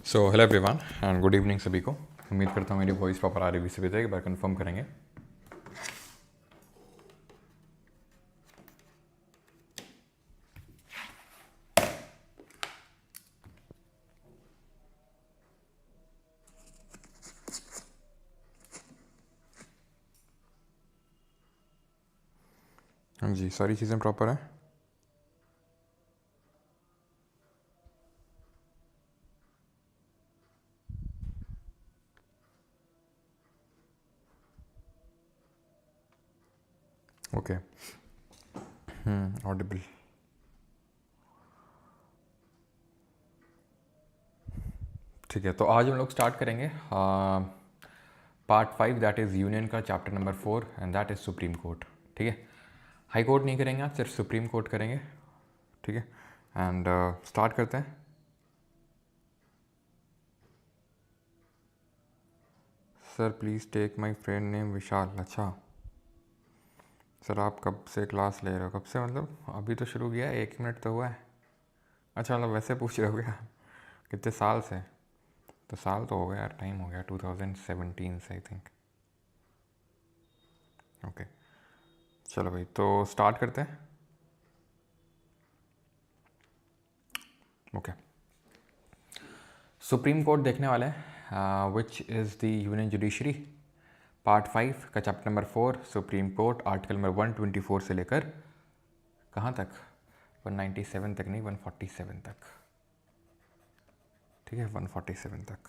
So hello everyone and good evening सभी को। उम्मीद करता हूँ मेरी वॉइस प्रॉपर आ रही है। सभी एक बार कंफर्म करेंगे। हाँ जी, सारी चीज़ें प्रॉपर हैं। Okay, Audible. ठीक है, तो आज हम लोग स्टार्ट करेंगे पार्ट 5 दैट इज़ यूनियन का chapter number 4 and that is supreme court. ठीक है, हाई कोर्ट नहीं करेंगे आज, सिर्फ सुप्रीम कोर्ट करेंगे। ठीक है, एंड स्टार्ट करते हैं। Sir please take my friend name Vishal. अच्छा सर, आप कब से क्लास ले रहे हो? कब से मतलब अभी तो शुरू किया है, 1 मिनट तो हुआ है। अच्छा, मतलब वैसे पूछ रहे हो क्या? कितने साल से? तो साल तो हो गया यार, टाइम हो गया 2017 से आई थिंक। ओके चलो भाई, तो स्टार्ट करते हैं। ओके, सुप्रीम कोर्ट देखने वाले हैं, which is the union judiciary. Part 5 का chapter number 4 supreme court, article number 124 से लेकर कहाँ तक? 197 तक नहीं, 147 तक। ठीक है, 147 तक।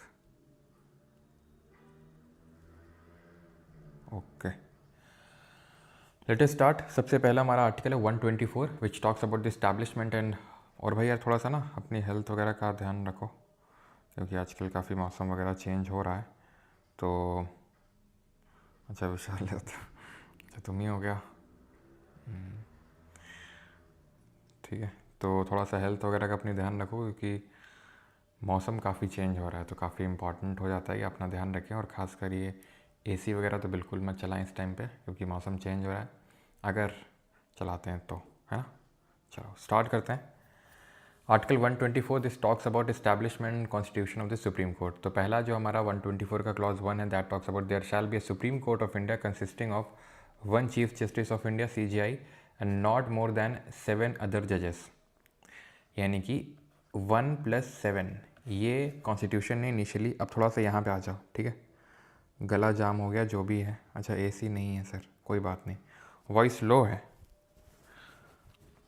Okay let us start. सबसे पहला हमारा आर्टिकल है 124 विच talks about the establishment and. और भाई यार थोड़ा सा ना अपनी हेल्थ वगैरह का ध्यान रखो, क्योंकि आजकल काफ़ी मौसम वगैरह चेंज हो रहा है। तो अच्छा विशाल है तो अच्छा तुम ही हो गया। ठीक है, तो थोड़ा सा हेल्थ वगैरह का अपनी ध्यान रखो, क्योंकि मौसम काफ़ी चेंज हो रहा है, तो काफ़ी इंपॉर्टेंट हो जाता है कि अपना ध्यान रखें। और ख़ासकर ये एसी वगैरह तो बिल्कुल मत चलाएं इस टाइम पे, क्योंकि मौसम चेंज हो रहा है, अगर चलाते हैं तो, है ना। चलो स्टार्ट करते हैं। Article 124 this talks about establishment constitution of the supreme court. तो पहला जो हमारा 124 का क्लॉज 1 है, that talks about there shall be a supreme court of India consisting of 1 chief justice of India CJI and not more than 7 other जजेस। यानी कि 1+7 ये कॉन्स्टिट्यूशन ने इनिशियली। अब थोड़ा सा यहाँ पे आ जाओ, ठीक है, गला जाम हो गया जो भी है। अच्छा AC नहीं है सर, कोई बात नहीं। वॉइस लो है,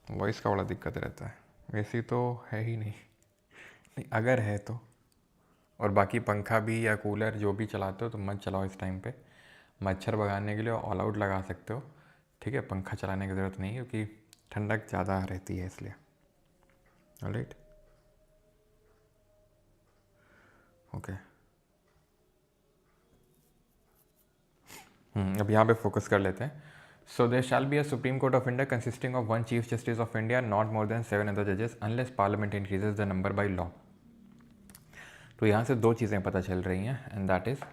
वॉइस का बड़ा दिक्कत रहता है। AC तो है ही नहीं, नहीं अगर है तो। और बाकी पंखा भी या कूलर जो भी चलाते हो तो मत चलाओ इस टाइम पे। मच्छर भगाने के लिए ऑल आउट लगा सकते हो, ठीक है, पंखा चलाने की ज़रूरत नहीं है, क्योंकि ठंडक ज़्यादा रहती है इसलिए। Alright, okay. अब यहाँ पे फोकस कर लेते हैं। So there shall be a supreme court of India consisting of 1 chief justice of India, not more than 7 other जजेस unless parliament increases the number by law. तो यहाँ से दो चीज़ें पता चल रही हैं, एंड दैट इज़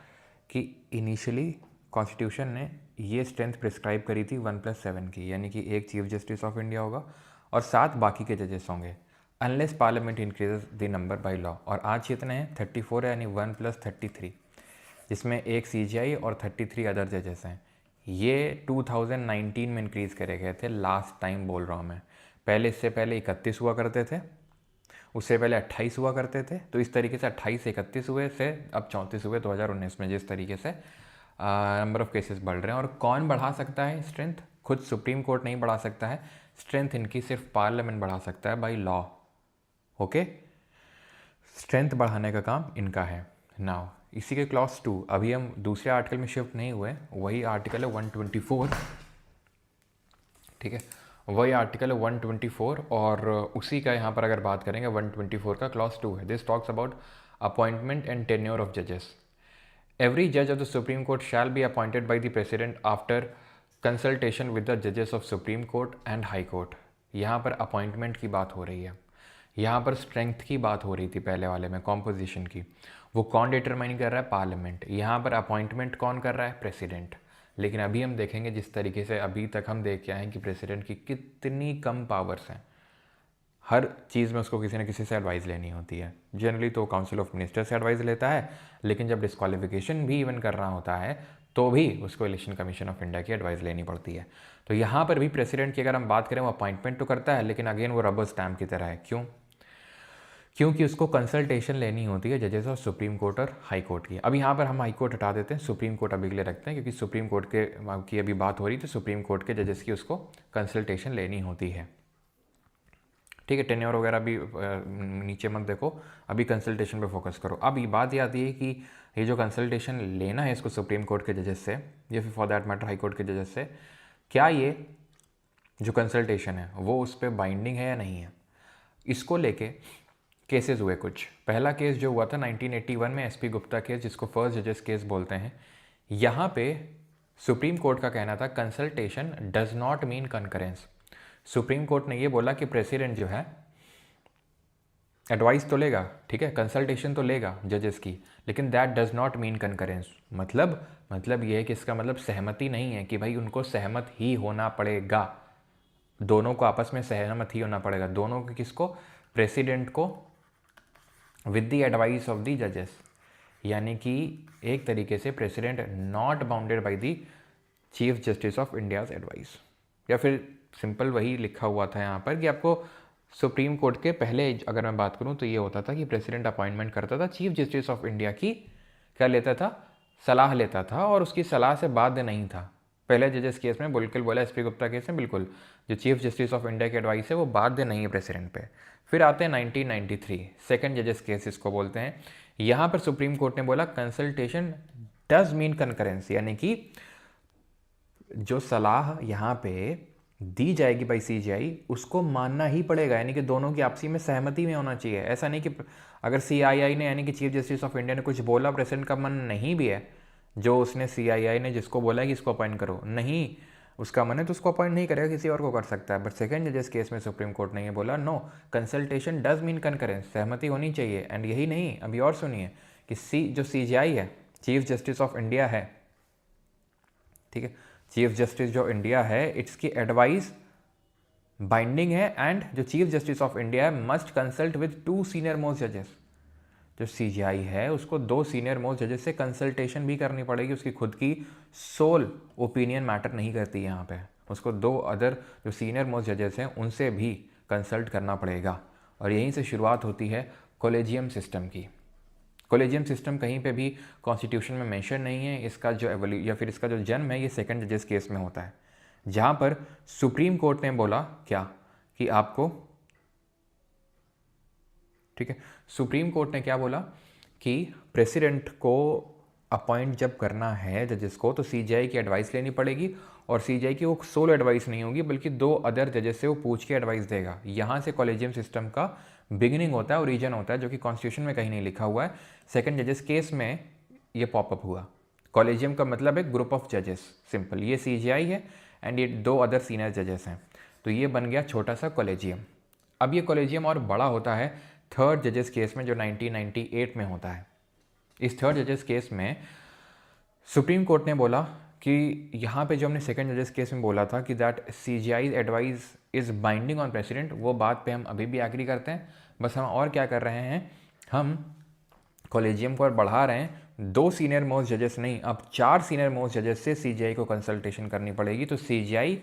कि इनिशियली कॉन्स्टिट्यूशन ने ये स्ट्रेंथ प्रिस्क्राइब करी थी 1+7 की, यानी कि एक चीफ जस्टिस ऑफ इंडिया होगा और 7 बाकी के जजेस होंगे, unless parliament increases the number by law. और आज कितने हैं? 34 है, यानी 1+33, जिसमें एक CJI और 33 अदर जजेस हैं। ये 2019 में इंक्रीज़ करे गए थे, लास्ट टाइम बोल रहा हूँ मैं। पहले इससे पहले 31 हुआ करते थे, उससे पहले 28 हुआ करते थे। तो इस तरीके से 28 से 31 हुए, से अब 34 हुए 2019 में। जिस तरीके से नंबर ऑफ़ केसेस बढ़ रहे हैं। और कौन बढ़ा सकता है स्ट्रेंथ? खुद सुप्रीम कोर्ट नहीं बढ़ा सकता है स्ट्रेंथ, इनकी सिर्फ पार्लियामेंट बढ़ा सकता है बाई लॉ। ओके, स्ट्रेंथ बढ़ाने का काम इनका है। नाउ इसी के क्लॉज 2, अभी हम दूसरे आर्टिकल में शिफ्ट नहीं हुए, वही आर्टिकल है 124। ठीक है, वही आर्टिकल है 124, और उसी का यहाँ पर अगर बात करेंगे 124 का क्लॉज 2 है। This talks about appointment and tenure of जजेस। एवरी जज of the supreme court shall be appointed by the president after consultation with the जजेस of supreme court and high court. यहाँ पर अपॉइंटमेंट की बात हो रही है, यहाँ पर स्ट्रेंथ की बात हो रही थी पहले वाले में, कॉम्पोजिशन की। वो कौन डिटरमाइन कर रहा है? पार्लियामेंट। यहाँ पर अपॉइंटमेंट कौन कर रहा है? प्रेसिडेंट। लेकिन अभी हम देखेंगे, जिस तरीके से अभी तक हम देख के आए हैं कि प्रेसिडेंट की कितनी कम पावर्स हैं। हर चीज़ में उसको किसी न किसी से एडवाइस लेनी होती है। जनरली तो काउंसिल ऑफ मिनिस्टर से एडवाइस लेता है, लेकिन जब डिस्क्वालिफिकेशन भी इवन करना होता है तो भी उसको इलेक्शन कमीशन ऑफ इंडिया की एडवाइस लेनी पड़ती है। तो यहाँ पर भी प्रेसिडेंट की अगर हम बात करें, वो अपॉइंटमेंट तो करता है, लेकिन अगेन वो रबर स्टैम्प की तरह है। क्यों? क्योंकि उसको कंसल्टेशन लेनी होती है जजेस ऑफ सुप्रीम कोर्ट और हाई कोर्ट की। अब यहाँ पर हम हाई कोर्ट हटा देते हैं, सुप्रीम कोर्ट अभी के लिए रखते हैं, क्योंकि सुप्रीम कोर्ट के की अभी बात हो रही थी, सुप्रीम कोर्ट के जजेस की उसको कंसल्टेशन लेनी होती है। ठीक है, टेन्योर वगैरह भी नीचे मत देखो, अभी कंसल्टेशन पे फोकस करो। अब ये बात ये आती है कि ये जो कंसल्टेशन लेना है इसको सुप्रीम कोर्ट के जजेस से या फिर for that matter high court के जजेस से, क्या ये जो कंसल्टेशन है वो उस पर बाइंडिंग है या नहीं है। इसको लेके केसेस हुए कुछ। पहला केस जो हुआ था 1981 में, एसपी गुप्ता केस, जिसको फर्स्ट जजेस केस बोलते हैं। यहाँ पे सुप्रीम कोर्ट का कहना था consultation does not mean concurrence. Supreme court ने ये बोला कि प्रेसिडेंट जो है एडवाइस तो लेगा, ठीक है, कंसल्टेशन तो लेगा जजेस की, लेकिन that does not mean concurrence. मतलब ये है कि इसका मतलब सहमति नहीं है कि भाई उनको सहमत ही होना पड़ेगा, दोनों को आपस में सहमत ही होना पड़ेगा। दोनों को किसको? प्रेसिडेंट को with the advice of the जजेस, यानी कि एक तरीके से president not bounded by the chief justice of India's advice. या फिर सिंपल वही लिखा हुआ था यहाँ पर कि आपको सुप्रीम कोर्ट के पहले अगर मैं बात करूँ तो ये होता था कि प्रेसिडेंट अपॉइंटमेंट करता था, चीफ जस्टिस ऑफ इंडिया की क्या लेता था? सलाह लेता था, और उसकी सलाह से बाध्य नहीं था। पहले जजेस केस में बिल्कुल बोला, एसपी गुप्ता केस में बिल्कुल, जो चीफ जस्टिस ऑफ इंडिया की एडवाइस है वो बाध्य नहीं है प्रेसिडेंट पे। फिर आते हैं 1993, सेकंड जजेस केस इसको बोलते हैं। यहाँ पर सुप्रीम कोर्ट ने बोला कंसल्टेशन डज मीन कंकरेंस, यानी कि जो सलाह यहाँ पे दी जाएगी बाई सीजीआई उसको मानना ही पड़ेगा, यानी कि दोनों की आपसी में सहमति में होना चाहिए। ऐसा नहीं कि अगर सीआईआई ने यानी कि चीफ जस्टिस ऑफ इंडिया ने कुछ बोला, प्रेसिडेंट का मन नहीं भी है, जो उसने सीआईआई ने जिसको बोला है कि इसको अपॉइंट करो, नहीं उसका मन है तो उसको अपॉइंट नहीं करेगा, किसी और को कर सकता है। बट सेकंड जजेस केस में सुप्रीम कोर्ट ने ये बोला no, consultation does mean concurrence, सहमति होनी चाहिए। एंड यही नहीं, अभी और सुनिए कि जो सीजीआई है, चीफ जस्टिस ऑफ इंडिया है, ठीक है, चीफ जस्टिस जो इंडिया है, इसकी एडवाइस बाइंडिंग है, एंड जो चीफ जस्टिस ऑफ इंडिया है must consult with 2 senior most जजेस। जो सीजीआई है उसको 2 सीनियर मोस्ट जजेस से कंसल्टेशन भी करनी पड़ेगी, उसकी खुद की सोल ओपिनियन मैटर नहीं करती यहाँ पे, उसको 2 अदर जो सीनियर मोस्ट जजेस हैं उनसे भी कंसल्ट करना पड़ेगा। और यहीं से शुरुआत होती है कॉलेजियम सिस्टम की। कॉलेजियम सिस्टम कहीं पे भी कॉन्स्टिट्यूशन में मेंशन नहीं है। इसका जो या फिर इसका जो जन्म है ये सेकंड जजेस केस में होता है, जहाँ पर सुप्रीम कोर्ट ने बोला क्या कि आपको, ठीक है, सुप्रीम कोर्ट ने क्या बोला कि प्रेसिडेंट को अपॉइंट जब करना है जजेस को तो सीजीआई की एडवाइस लेनी पड़ेगी, और सीजीआई की वो सोलो एडवाइस नहीं होगी बल्कि 2 अदर जजेस से वो पूछ के एडवाइस देगा। यहाँ से कॉलेजियम सिस्टम का बिगिनिंग होता है, ओरिजिन होता है, जो कि कॉन्स्टिट्यूशन में कहीं नहीं लिखा हुआ है। सेकंड जजेस केस में ये पॉपअप हुआ। कॉलेजियम का मतलब है ग्रुप ऑफ जजेस, सिंपल, ये सीजीआई है एंड ये 2 अदर सीनियर जजेस हैं, तो ये बन गया छोटा सा कॉलेजियम। अब ये कॉलेजियम और बड़ा होता है थर्ड जजेस केस में, जो 1998 में होता है। इस थर्ड जजेस केस में सुप्रीम कोर्ट ने बोला कि यहाँ पे जो हमने सेकंड जजेस केस में बोला था कि that CGI advice is binding on president, वो बात पे हम अभी भी एग्री करते हैं। बस हम और क्या कर रहे हैं, हम कॉलेजियम को और बढ़ा रहे हैं। 2 सीनियर मोस्ट जजेस नहीं, अब 4 सीनियर मोस्ट जजेस से सीजीआई को कंसल्टेशन करनी पड़ेगी। तो सीजीआई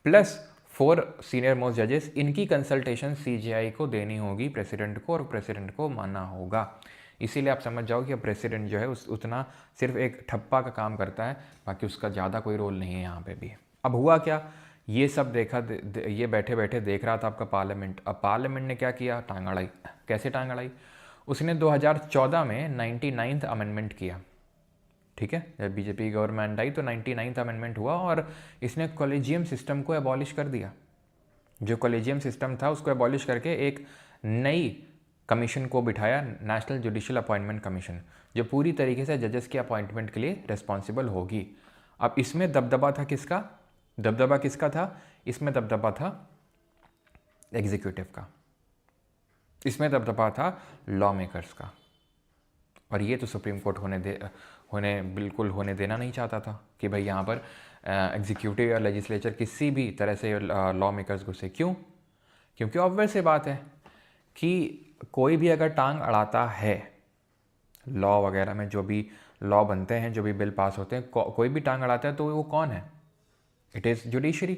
प्लस 4 सीनियर मोस्ट जजेस, इनकी कंसल्टेशन सीजीआई को देनी होगी प्रेसिडेंट को, और प्रेसिडेंट को मानना होगा। इसीलिए आप समझ जाओ कि प्रेसिडेंट जो है उतना सिर्फ एक ठप्पा का काम करता है, बाकी उसका ज़्यादा कोई रोल नहीं है यहाँ पे भी। अब हुआ क्या, ये सब देखा, ये बैठे बैठे देख रहा था आपका पार्लियामेंट। अब पार्लियामेंट ने क्या किया, टांग अड़ाई। कैसे टांग अड़ाई? उसने 2014 में 99th अमेंडमेंट किया, ठीक है, जब बीजेपी की गवर्नमेंट आई तो 99th अमेंडमेंट हुआ और इसने कॉलेजियम सिस्टम को एबॉलिश कर दिया। जो कॉलेजियम सिस्टम था उसको एबॉलिश करके एक नई कमीशन को बिठाया, नेशनल जुडिशियल अपॉइंटमेंट कमीशन, जो पूरी तरीके से जजेस के अपॉइंटमेंट के लिए रिस्पॉन्सिबल होगी। अब इसमें दबदबा था किसका? दबदबा किसका था? इसमें दबदबा था एग्जीक्यूटिव का, इसमें दबदबा था लॉ मेकर्स का। और ये तो सुप्रीम कोर्ट बिल्कुल होने देना नहीं चाहता था कि भाई यहाँ पर एग्जीक्यूटिव या लेजिस्लेचर किसी भी तरह से लॉ मेकर्स घुसे। क्यों? क्योंकि ऑब्वियस सी बात है कि कोई भी अगर टांग अड़ाता है लॉ वगैरह में, जो भी लॉ बनते हैं, जो भी बिल पास होते हैं, कोई भी टांग अड़ाता है तो वो कौन है? It is judiciary.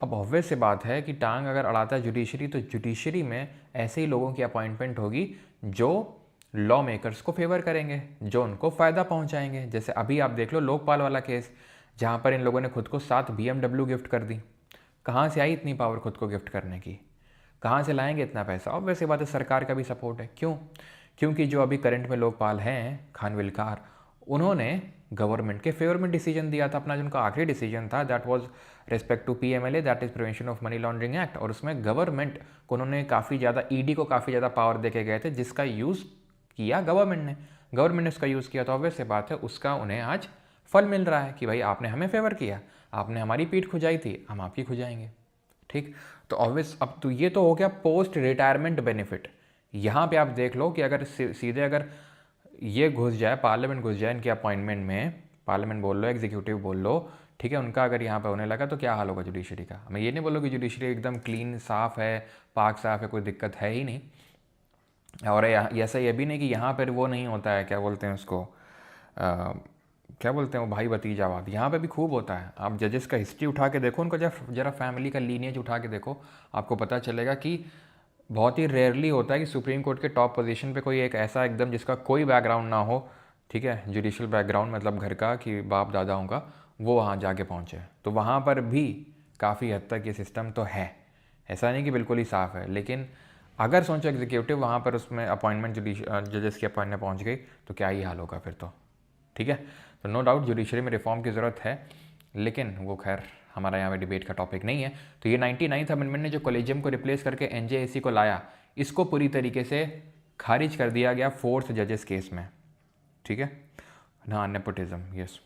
अब ऑब्वियस सी बात है कि टांग अगर अड़ाता है जुडिशरी, तो जुडिशरी में ऐसे ही लोगों की अपॉइंटमेंट होगी जो लॉ मेकर्स को फेवर करेंगे, जो उनको फ़ायदा पहुंचाएंगे। जैसे अभी आप देख लो लोकपाल वाला केस, जहां पर इन लोगों ने खुद को 7 BMW गिफ्ट कर दी। कहाँ से आई इतनी पावर खुद को गिफ्ट करने की? कहाँ से लाएंगे इतना पैसा? ऑब्वियस सी बात है सरकार का भी सपोर्ट है। क्यों? क्योंकि जो अभी करंट में लोकपाल हैं खानविलकार, उन्होंने गवर्नमेंट के फेवर में डिसीजन दिया था। अपना जो उनका आखिरी डिसीजन था that was respect to PMLA, that is prevention of money laundering act, और उसमें गवर्नमेंट को उन्होंने काफ़ी ज़्यादा ED को काफ़ी ज़्यादा पावर दे के गए थे, जिसका यूज़ किया गवर्नमेंट ने उसका यूज़ किया। तो ऑब्वियस से बात है उसका उन्हें आज फल मिल रहा है कि भाई आपने हमें फेवर किया, आपने हमारी पीठ खुजाई थी, हम आपकी खुजाएंगे। ठीक, तो ऑब्वियस अब तो ये तो हो गया पोस्ट रिटायरमेंट बेनिफिट। यहाँ पे आप देख लो कि अगर सीधे अगर ये घुस जाए, पार्लियामेंट घुस जाए इनकी अपॉइंटमेंट में, पार्लियामेंट बोल लो, एग्जीक्यूटिव बोल लो, ठीक है, उनका अगर यहाँ पे होने लगा तो क्या हाल होगा जुडिशरी का? मैं ये नहीं बोल रहा कि जुडिशरी एकदम क्लीन साफ है, पाक साफ है, कोई दिक्कत है ही नहीं। और ऐसा ये भी नहीं कि यहाँ पर वो नहीं होता है, क्या बोलते हैं उसको, क्या बोलते हैं वो, भाई भतीजावाद यहाँ पे भी खूब होता है। आप जजेस का हिस्ट्री उठा के देखो, उनको जब जरा फैमिली का लीनिएज उठा के देखो, आपको पता चलेगा कि बहुत ही रेयरली होता है कि सुप्रीम कोर्ट के टॉप पोजीशन पे कोई एक ऐसा एकदम जिसका कोई बैकग्राउंड ना हो, ठीक है, जुडिशल बैकग्राउंड मतलब घर का कि बाप दादाओं का, वो वहाँ जाके पहुँचे। तो वहाँ पर भी काफ़ी हद तक ये सिस्टम तो है, ऐसा नहीं कि बिल्कुल ही साफ़ है। लेकिन अगर सोचो एग्जीक्यूटिव वहाँ पर उसमें अपॉइंटमेंट जजेस की अपॉइंटमेंट पहुँच गई तो क्या ही हाल होगा फिर तो। ठीक है, तो नो डाउट जुडिशरी में रिफॉर्म की ज़रूरत है, लेकिन वो खैर हमारा यहाँ पे डिबेट का टॉपिक नहीं है। तो ये 99th अमेंडमेंट ने जो कॉलेजियम को रिप्लेस करके NJAC को लाया, इसको पूरी तरीके से खारिज कर दिया गया 4th जजेस केस में। ठीक है ना, नेपोटिज्म, यस।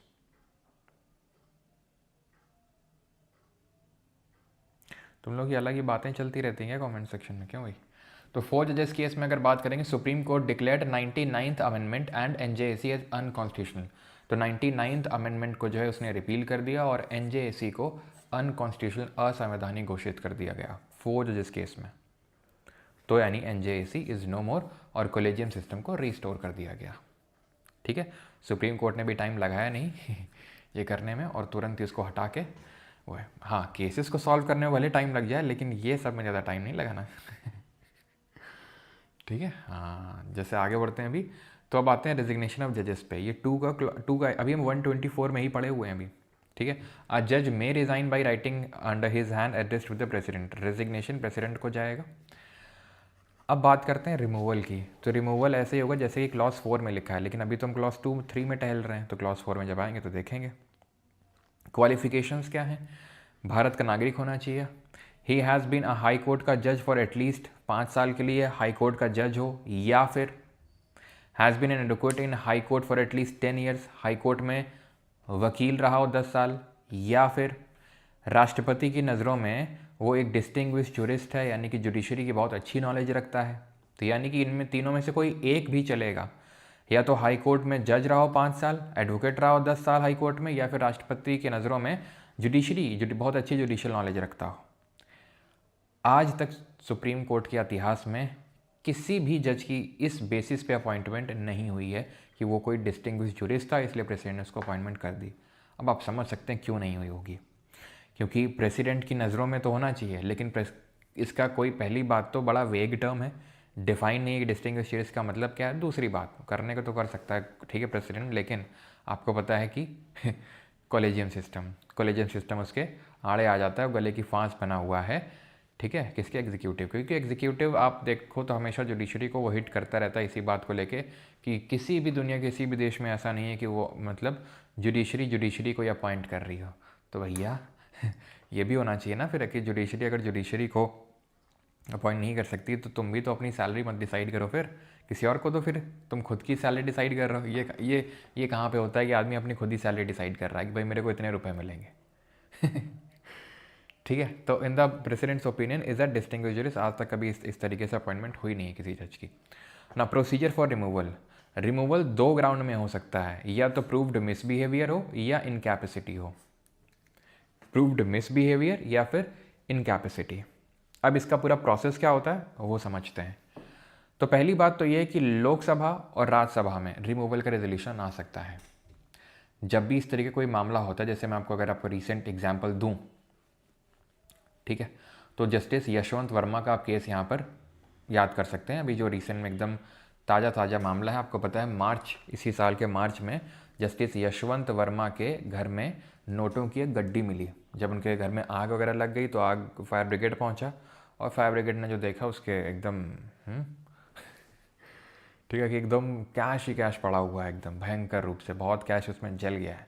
तुम लोग की अलग ही बातें चलती रहती हैं कमेंट सेक्शन में, क्यों भाई? तो 4 जजेस केस में अगर बात करेंगे, supreme court declared 99th amendment and NJAC as unconstitutional. तो 99th अमेंडमेंट को जो है उसने रिपील कर दिया और NJAC को अनकॉन्स्टिट्यूशनल, असंवैधानिक घोषित कर दिया गया 4 जजेस केस में। तो यानी NJAC इज़ नो मोर और कॉलेजियम सिस्टम को रिस्टोर कर दिया गया। ठीक है, सुप्रीम कोर्ट ने भी टाइम लगाया नहीं ये करने में, और तुरंत इसको हटा के वो है। हाँ, केसेस को सॉल्व करने में भले टाइम लग जाए, लेकिन ये सब में ज़्यादा टाइम नहीं लगाना ठीक है। हाँ, जैसे आगे बढ़ते हैं अभी, तो अब आते हैं रेजिग्नेशन ऑफ जजेस पे। ये 2 का अभी हम 124 में ही पढ़े हुए हैं अभी। ठीक है, अ जज may resign by writing under his hand address to the president. Resignation president को जाएगा। अब बात करते हैं रिमूवल की। तो रिमूवल ऐसे ही होगा जैसे कि क्लॉज 4 में लिखा है, लेकिन अभी तो हम क्लॉज 2-3 में टहल रहे हैं, तो क्लॉज 4 में जब आएंगे तो देखेंगे। क्वालिफिकेशंस क्या हैं? भारत का नागरिक होना चाहिए। He has been a high court का जज फॉर एटलीस्ट 5 साल के लिए हाई कोर्ट का जज हो, या फिर has been an advocate in high court for at least 10 years, high court में वकील रहा हो 10 साल, या फिर राष्ट्रपति की नज़रों में वो एक डिस्टिंग्विश जूरिस्ट है, यानी कि जुडिशरी की बहुत अच्छी नॉलेज रखता है। तो यानी कि इनमें तीनों में से कोई एक भी चलेगा, या तो हाई कोर्ट में जज रहा हो 5 साल, एडवोकेट रहा हो 10 साल हाई कोर्ट में, या फिर राष्ट्रपति की नज़रों में बहुत अच्छी जुडिशियल नॉलेज रखता हो। आज तक सुप्रीम कोर्ट के इतिहास में किसी भी जज की इस बेसिस पे अपॉइंटमेंट नहीं हुई है कि वो कोई डिस्टिंग्विश जूरिस्ट था इसलिए प्रेसिडेंट ने उसको अपॉइंटमेंट कर दी। अब आप समझ सकते हैं क्यों नहीं हुई होगी, क्योंकि प्रेसिडेंट की नज़रों में तो होना चाहिए, लेकिन इसका कोई, पहली बात तो बड़ा वेग टर्म है, डिफाइन नहीं है कि डिस्टिंग्विश जूरिस्ट का मतलब क्या है। दूसरी बात, करने को तो कर सकता है, ठीक है, प्रेसिडेंट, लेकिन आपको पता है कि कॉलेजियम सिस्टम उसके आड़े आ जाता है, गले की फांस बना हुआ है। ठीक है, किसके? एग्जीक्यूटिव। क्योंकि एग्जीक्यूटिव आप देखो तो हमेशा जुडिशरी को वो हिट करता रहता है इसी बात को लेके कि किसी भी दुनिया के किसी भी देश में ऐसा नहीं है कि वो मतलब जुडिशरी को अपॉइंट कर रही हो। तो भैया ये भी होना चाहिए ना फिर कि जुडिशरी अगर जुडिशरी को अपॉइंट नहीं कर सकती तो तुम भी तो अपनी सैलरी मत डिसाइड करो, फिर किसी और को दो, फिर तुम खुद की सैलरी डिसाइड कर रहे हो। ये कहाँ पे होता है कि आदमी अपनी खुद ही सैलरी डिसाइड कर रहा है कि भाई मेरे को इतने रुपए मिलेंगे ठीक है, तो in the president's opinion is that distinguished jurist, आज तक कभी इस तरीके से अपॉइंटमेंट हुई नहीं है किसी जज की ना। प्रोसीजर फॉर रिमूवल 2 ग्राउंड में हो सकता है, या तो प्रूव्ड मिसबिहेवियर हो या इनकैपेसिटी हो। प्रूव्ड मिसबिहेवियर या फिर इनकैपेसिटी। अब इसका पूरा प्रोसेस क्या होता है वो समझते हैं। तो पहली बात तो ये है कि लोकसभा और राज्यसभा में रिमूवल का रेजोल्यूशन आ सकता है जब भी इस तरीके कोई मामला होता है। जैसे मैं आपको अगर आपको रिसेंट एग्जांपल दूं, ठीक है, तो जस्टिस यशवंत वर्मा का आप केस यहाँ पर याद कर सकते हैं। अभी जो रिसेंट में एकदम ताज़ा मामला है, आपको पता है मार्च, इसी साल के मार्च में जस्टिस यशवंत वर्मा के घर में नोटों की एक गड्डी मिली। जब उनके घर में आग वगैरह लग गई तो आग फायर ब्रिगेड पहुंचा और फायर ब्रिगेड ने जो देखा उसके एकदम ठीक है कि एकदम कैश ही कैश पड़ा हुआ है, एकदम भयंकर रूप से बहुत कैश उसमें जल गया है।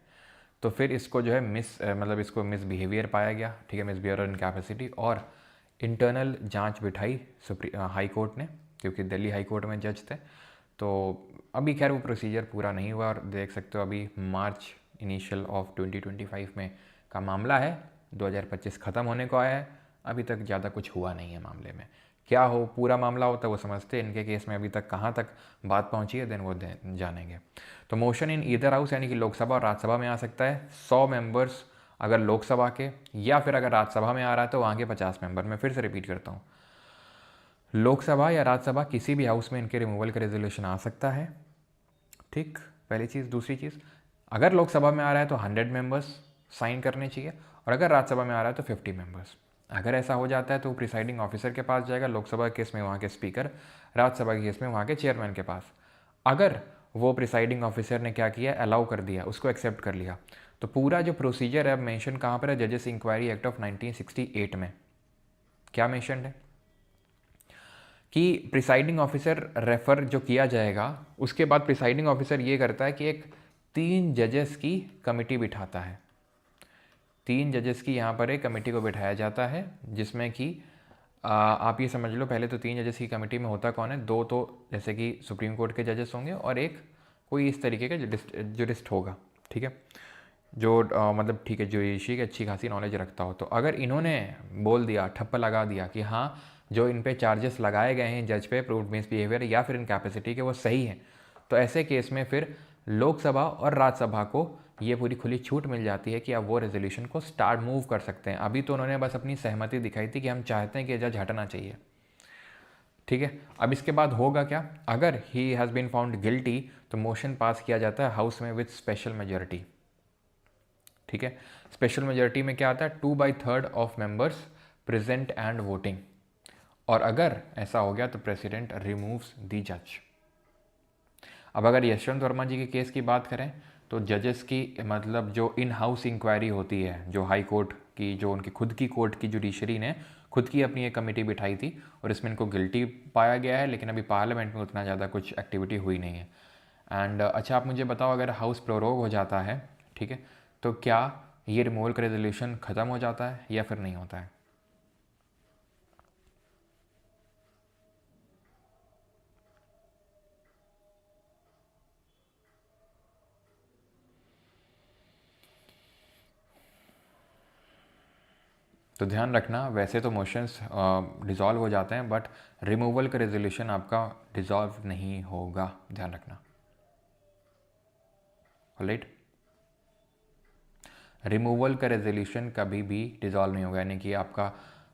तो फिर इसको जो है मतलब इसको मिसबिहेवियर पाया गया, ठीक है, मिसबिहेवियर और इनकैपेसिटी, और इंटरनल जांच बिठाई हाई कोर्ट ने, क्योंकि दिल्ली हाई कोर्ट में जज थे। तो अभी खैर वो प्रोसीजर पूरा नहीं हुआ और देख सकते हो अभी मार्च इनिशियल ऑफ 2025 में का मामला है, 2025 ख़त्म होने को आया है, अभी तक ज़्यादा कुछ हुआ नहीं है मामले में। क्या हो पूरा मामला होता है वो समझते हैं, इनके केस में अभी तक कहाँ तक बात पहुँची है देन वो जानेंगे। तो मोशन इन ईदर हाउस यानी कि लोकसभा और राज्यसभा में आ सकता है। 100 मेंबर्स अगर लोकसभा के, या फिर अगर राज्यसभा में आ रहा है तो वहाँ के 50 मेंबर। मैं फिर से रिपीट करता हूँ, लोकसभा या राज्यसभा किसी भी हाउस में इनके रिमूवल का रेजोल्यूशन आ सकता है, ठीक, पहली चीज़। दूसरी चीज़, अगर लोकसभा में आ रहा है तो 100 मेंबर्स साइन करने चाहिए, और अगर राज्यसभा में आ रहा है तो 50 मेंबर्स। अगर ऐसा हो जाता है तो वो प्रिसाइडिंग ऑफिसर के पास जाएगा, लोकसभा के केस में वहाँ के स्पीकर, राज्यसभा के केस में वहाँ के चेयरमैन के पास। अगर वो प्रिसाइडिंग ऑफिसर ने क्या किया, अलाउ कर दिया, उसको एक्सेप्ट कर लिया, तो पूरा जो प्रोसीजर है अब मेंशन कहाँ पर है, जजेस इंक्वायरी एक्ट ऑफ 1968 में क्या मेंशन है कि प्रिसाइडिंग ऑफिसर रेफर जो किया जाएगा, उसके बाद प्रिसाइडिंग ऑफिसर ये करता है कि एक 3 जजेस की कमेटी बिठाता है। 3 जजेस की यहाँ पर एक कमेटी को बिठाया जाता है, जिसमें कि आप ये समझ लो, पहले तो 3 जजेस की कमेटी में होता कौन है, 2 तो जैसे कि सुप्रीम कोर्ट के जजेस होंगे और एक कोई इस तरीके का जुरिस्ट होगा, ठीक है, जो मतलब ठीक है जुडिशरी की अच्छी खासी नॉलेज रखता हो। तो अगर इन्होंने बोल दिया, ठप्पा लगा दिया कि हाँ जो इन पे चार्जेस लगाए गए हैं जज पे प्रूव्ड मिसबिहेवियर या फिर इनकैपेसिटी के वो सही हैं, तो ऐसे केस में फिर लोकसभा और राज्यसभा को ये पूरी खुली छूट मिल जाती है कि अब वो रेजोल्यूशन को स्टार्ट मूव कर सकते हैं। अभी तो उन्होंने बस अपनी सहमति दिखाई थी कि हम चाहते हैं कि जज हटना चाहिए, ठीक है। अब इसके बाद होगा क्या, अगर he has been found guilty तो मोशन पास किया जाता है हाउस में विथ स्पेशल मेजॉरिटी, ठीक है। स्पेशल मेजॉरिटी में क्या आता है, 2/3 of members present and voting, और अगर ऐसा हो गया तो प्रेसिडेंट रिमूव्स दी जज। अब अगर यशवंत वर्मा जी के केस की बात करें तो जजेस की मतलब जो इन हाउस इंक्वायरी होती है, जो हाई कोर्ट की, जो उनकी खुद की कोर्ट की जुडिशरी ने खुद की अपनी एक कमेटी बिठाई थी और इसमें इनको गिल्टी पाया गया है, लेकिन अभी पार्लियामेंट में उतना ज़्यादा कुछ एक्टिविटी हुई नहीं है। एंड अच्छा आप मुझे बताओ, अगर हाउस प्रोरोग हो जाता है, ठीक है, तो क्या ये रिमूवल का रेजोल्यूशन ख़त्म हो जाता है या फिर नहीं होता है? तो ध्यान रखना, वैसे तो मोशंस डिज़ोल्व हो जाते हैं बट रिमूवल का रेजोल्यूशन आपका डिज़ोल्व नहीं होगा, ध्यान रखना, ऑलराइट। रिमूवल का रेजोल्यूशन कभी भी डिज़ोल्व नहीं होगा, यानी कि आपका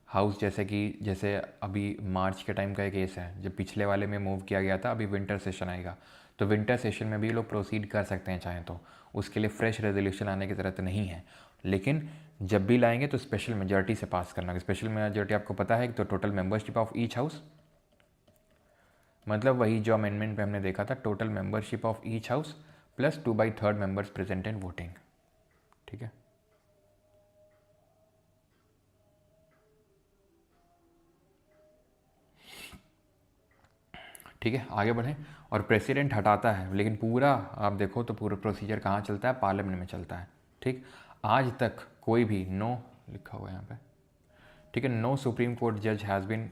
हाउस जैसे अभी मार्च के टाइम का एक केस है, जब पिछले वाले में मूव किया गया था, अभी विंटर सेशन आएगा, तो विंटर सेशन में भी लोग प्रोसीड कर सकते हैं चाहें तो, उसके लिए फ्रेश रेजोल्यूशन आने की ज़रूरत नहीं है। लेकिन जब भी लाएंगे तो स्पेशल मेजॉरिटी से पास करना। स्पेशल मेजॉरिटी आपको पता है तो total membership of each house, मतलब वही जो अमेंडमेंट पे हमने देखा था, total membership of each house plus 2/3 members present in voting, ठीक है। ठीक है, आगे बढ़ें। और प्रेसिडेंट हटाता है, लेकिन पूरा आप देखो तो पूरा प्रोसीजर कहाँ चलता है, पार्लियामेंट में चलता है, ठीक। आज तक कोई भी नो लिखा हुआ है यहाँ पे, ठीक है, नो सुप्रीम कोर्ट जज has been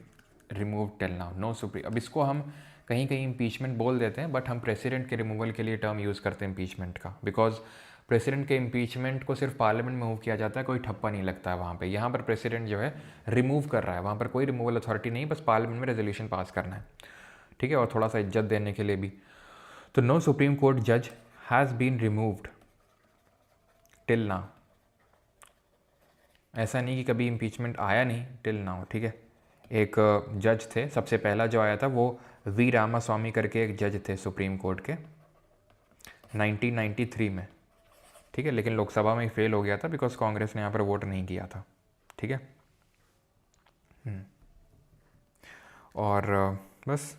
remove till now, no supreme. अब इसको हम कहीं कहीं इम्पीचमेंट बोल देते हैं, बट हम प्रेसिडेंट के रिमूवल के लिए टर्म यूज़ करते हैं इम्पीचमेंट का, बिकॉज प्रेसिडेंट के इम्पीचमेंट को सिर्फ पार्लियामेंट में मूव किया जाता है, कोई ठप्पा नहीं लगता है वहाँ पे। यहाँ पर प्रेसिडेंट जो है रिमूव कर रहा है, वहाँ पर कोई रिमूवल अथॉरिटी नहीं, बस पार्लियामेंट में रेजोल्यूशन पास करना है, ठीक है, और थोड़ा सा इज्जत देने के लिए भी। तो नो सुप्रीम कोर्ट जज has been removed till now, ऐसा नहीं कि कभी इम्पीचमेंट आया नहीं टिल नाउ, ठीक है, एक जज थे, सबसे पहला जो आया था वो वी रामास्वामी करके एक जज थे सुप्रीम कोर्ट के 1993 में, ठीक है। लेकिन लोकसभा में फेल हो गया था बिकॉज कांग्रेस ने यहाँ पर वोट नहीं किया था, ठीक है। और बस,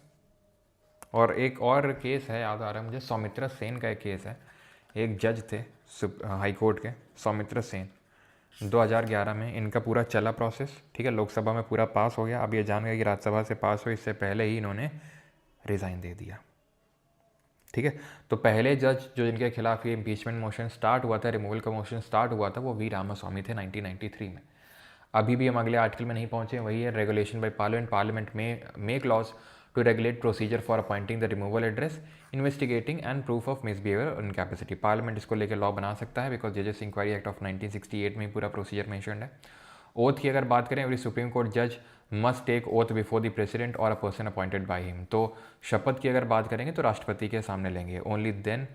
और एक और केस है याद आ रहा है मुझे, सौमित्रा सेन का एक केस है। एक जज थे हाई कोर्ट के, सौमित्रा सेन, 2011 में इनका पूरा चला प्रोसेस, ठीक है। लोकसभा में पूरा पास हो गया। अब ये जान गए कि राज्यसभा से पास हो, इससे पहले ही इन्होंने रिज़ाइन दे दिया, ठीक है। तो पहले जज जो जिनके खिलाफ ये इम्पीचमेंट मोशन स्टार्ट हुआ था, रिमूवल का मोशन स्टार्ट हुआ था, वो वी रामास्वामी थे 1993 में। अभी भी हम अगले आर्टिकल में नहीं पहुंचे, वही है रेगुलेशन बाय पार्लियामेंट में make laws to regulate procedure for appointing the removal address, investigating and proof of misbehaviour in capacity. Parliament इसको लेकर लॉ बना सकता है बिकॉज जजेस इंक्वायरी एक्ट ऑफ 1968 में ही पूरा प्रोसीजर मेंशन्ड है। ओथ की अगर बात करें, एवरी सुप्रीम कोर्ट जज must take oath before the president और a person appointed by him. तो शपथ की अगर बात करेंगे तो राष्ट्रपति के सामने लेंगे। ओनली देन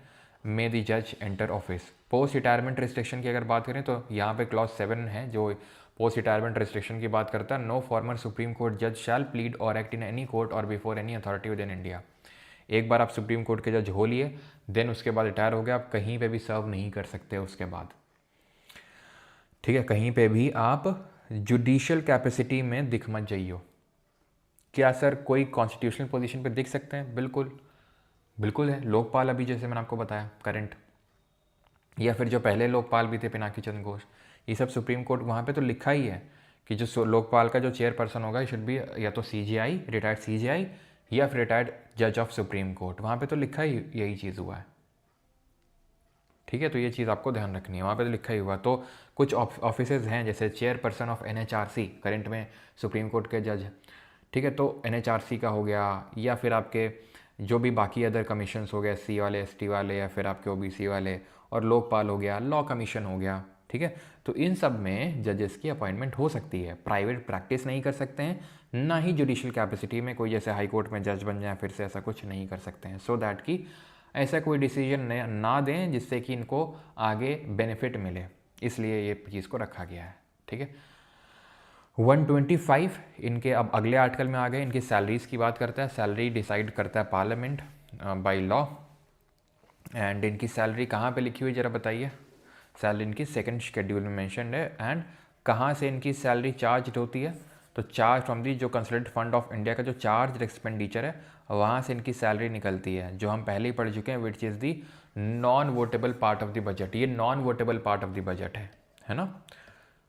मे द जज enter office. Post retirement restriction की अगर बात करें तो यहाँ पे क्लॉज 7 है जो पोस्ट रिटायरमेंट रिस्ट्रिक्शन की बात करता है। नो फॉर्मर सुप्रीम कोर्ट जज शैल प्लीड और एक्ट इन एनी कोर्ट और before any authority with in India. एक बार आप सुप्रीम कोर्ट के जज हो लिए, देन उसके बाद रिटायर हो गया, आप कहीं पे भी सर्व नहीं कर सकते उसके बाद, ठीक है। कहीं पे भी आप जुडिशियल कैपेसिटी में दिख मत जाइयो। क्या सर कोई कॉन्स्टिट्यूशनल पोजीशन पे दिख सकते हैं? बिल्कुल बिल्कुल है। लोकपाल अभी जैसे मैंने आपको बताया करंट, या फिर जो पहले लोकपाल भी थे पिनाकी चंद्र घोष, ये सब सुप्रीम कोर्ट, वहाँ पे तो लिखा ही है कि जो लोकपाल का जो चेयरपर्सन होगा शुड बी या तो सीजेआई, रिटायर्ड सीजेआई, या फिर रिटायर्ड जज ऑफ सुप्रीम कोर्ट। वहाँ पे तो लिखा ही यही चीज़ हुआ है, ठीक है। तो ये चीज़ आपको ध्यान रखनी है, वहाँ पे तो लिखा ही हुआ। तो कुछ ऑफिसेज हैं जैसे चेयरपर्सन ऑफ एनएचआरसी, करंट में सुप्रीम कोर्ट के जज, ठीक है। तो एनएचआरसी का हो गया, या फिर आपके जो भी बाकी अदर कमीशंस हो गए, एससी वाले, एसटी वाले, या फिर आपके ओबीसी वाले, और लोकपाल हो गया, लॉ कमीशन हो गया, ठीक है। तो इन सब में जजेस की अपॉइंटमेंट हो सकती है। प्राइवेट प्रैक्टिस नहीं कर सकते हैं, ना ही जुडिशियल कैपेसिटी में कोई जैसे हाई कोर्ट में जज बन जाए फिर से, ऐसा कुछ नहीं कर सकते हैं। सो दैट कि ऐसा कोई डिसीजन ना दें जिससे कि इनको आगे बेनिफिट मिले, इसलिए ये चीज़ को रखा गया है, ठीक है। 125 इनके अब अगले आर्टिकल में आ गए, इनकी सैलरीज की बात करता है। सैलरी डिसाइड करता है पार्लियामेंट बाय लॉ, एंड इनकी सैलरी कहाँ पे लिखी हुई ज़रा बताइए? सैलरी इनकी सेकंड शेड्यूल में मेंशन्ड है। एंड कहाँ से इनकी सैलरी चार्ज होती है? तो चार्ज फ्रॉम दी जो कंसोलिडेटेड फंड ऑफ इंडिया का जो चार्ज एक्सपेंडिचर है, वहाँ से इनकी सैलरी निकलती है, जो हम पहले ही पढ़ चुके हैं, which is the non votable part of the budget. ये non votable part of the budget है ना।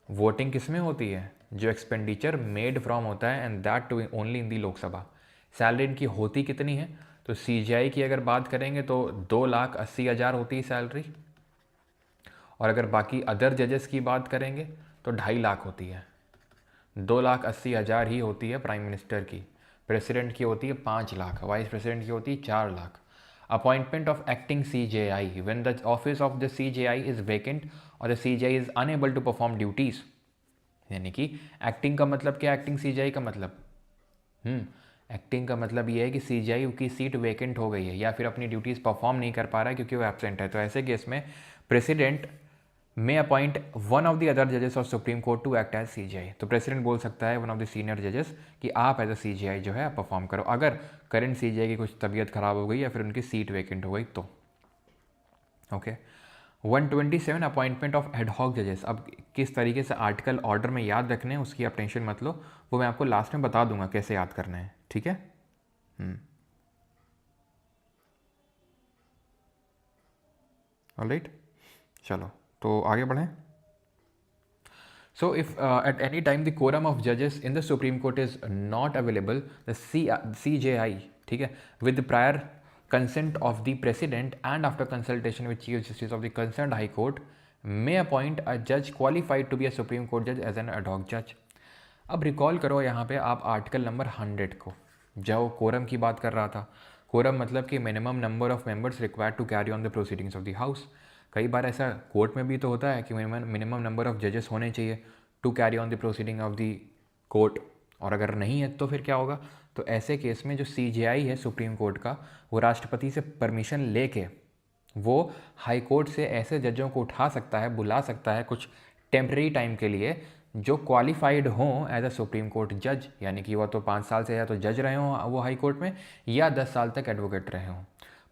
वोटिंग किस में होती है? जो एक्सपेंडिचर मेड फ्रॉम होता है, and that too only in the Lok Sabha. Salary इनकी होती कितनी है? तो सीजीआई की अगर बात करेंगे तो 2,80,000 होती है सैलरी, और अगर बाकी अदर जजेस की बात करेंगे तो 2.5 लाख होती है। 2,80,000 ही होती है प्राइम मिनिस्टर की। प्रेसिडेंट की होती है 5 लाख, वाइस प्रेसिडेंट की होती है 4 lakh. Appointment of acting CJI, when the office of the CJI is vacant और the CJI is unable to perform duties. यानी कि एक्टिंग का मतलब क्या? एक्टिंग CJI का मतलब एक्टिंग का मतलब ये है कि CJI की सीट वेकेंट हो गई है या फिर अपनी ड्यूटीज़ परफॉर्म नहीं कर पा रहा है क्योंकि वो एब्सेंट है। तो ऐसे केस में president may appoint one of the other जजेस of supreme court to act as CJI। तो प्रेसिडेंट बोल सकता है वन ऑफ द सीनियर जजेस कि आप एज अ CJI जो है परफॉर्म करो, अगर करंट CJI की कुछ तबीयत खराब हो गई या फिर उनकी सीट वेकेंट हो गई तो। ओके 127 अपॉइंटमेंट ऑफ एडहॉक जजेस। अब किस तरीके से आर्टिकल ऑर्डर में याद रखने हैं उसकी आप टेंशन मत लो, वो मैं आपको लास्ट में बता दूंगा कैसे याद करना है, ठीक है। ऑलराइट, चलो तो आगे बढ़ें। So if at any time the quorum of judges in the Supreme Court is not available, the CJI, ठीक है, with the prior consent of the President and after consultation with Chief Justice of the concerned High Court, may appoint a judge qualified to be a Supreme Court judge as an ad hoc judge. अब recall करो यहाँ पे आप article number 100 को, जो quorum की बात कर रहा था। कोरम मतलब कि minimum number of members required to carry on the proceedings of the house. कई बार ऐसा कोर्ट में भी तो होता है कि मिनिमम नंबर ऑफ जजेस होने चाहिए to carry on the proceeding of the court, और अगर नहीं है तो फिर क्या होगा? तो ऐसे केस में जो CJI है सुप्रीम कोर्ट का, वो राष्ट्रपति से परमिशन लेके वो हाई कोर्ट से ऐसे जजों को उठा सकता है, बुला सकता है कुछ टेम्प्रेरी टाइम के लिए, जो क्वालिफाइड हों एज अ सुप्रीम कोर्ट जज, यानी कि वो तो 5 साल से या तो जज रहे हों वो हाई कोर्ट में, या 10 साल तक एडवोकेट रहे हों।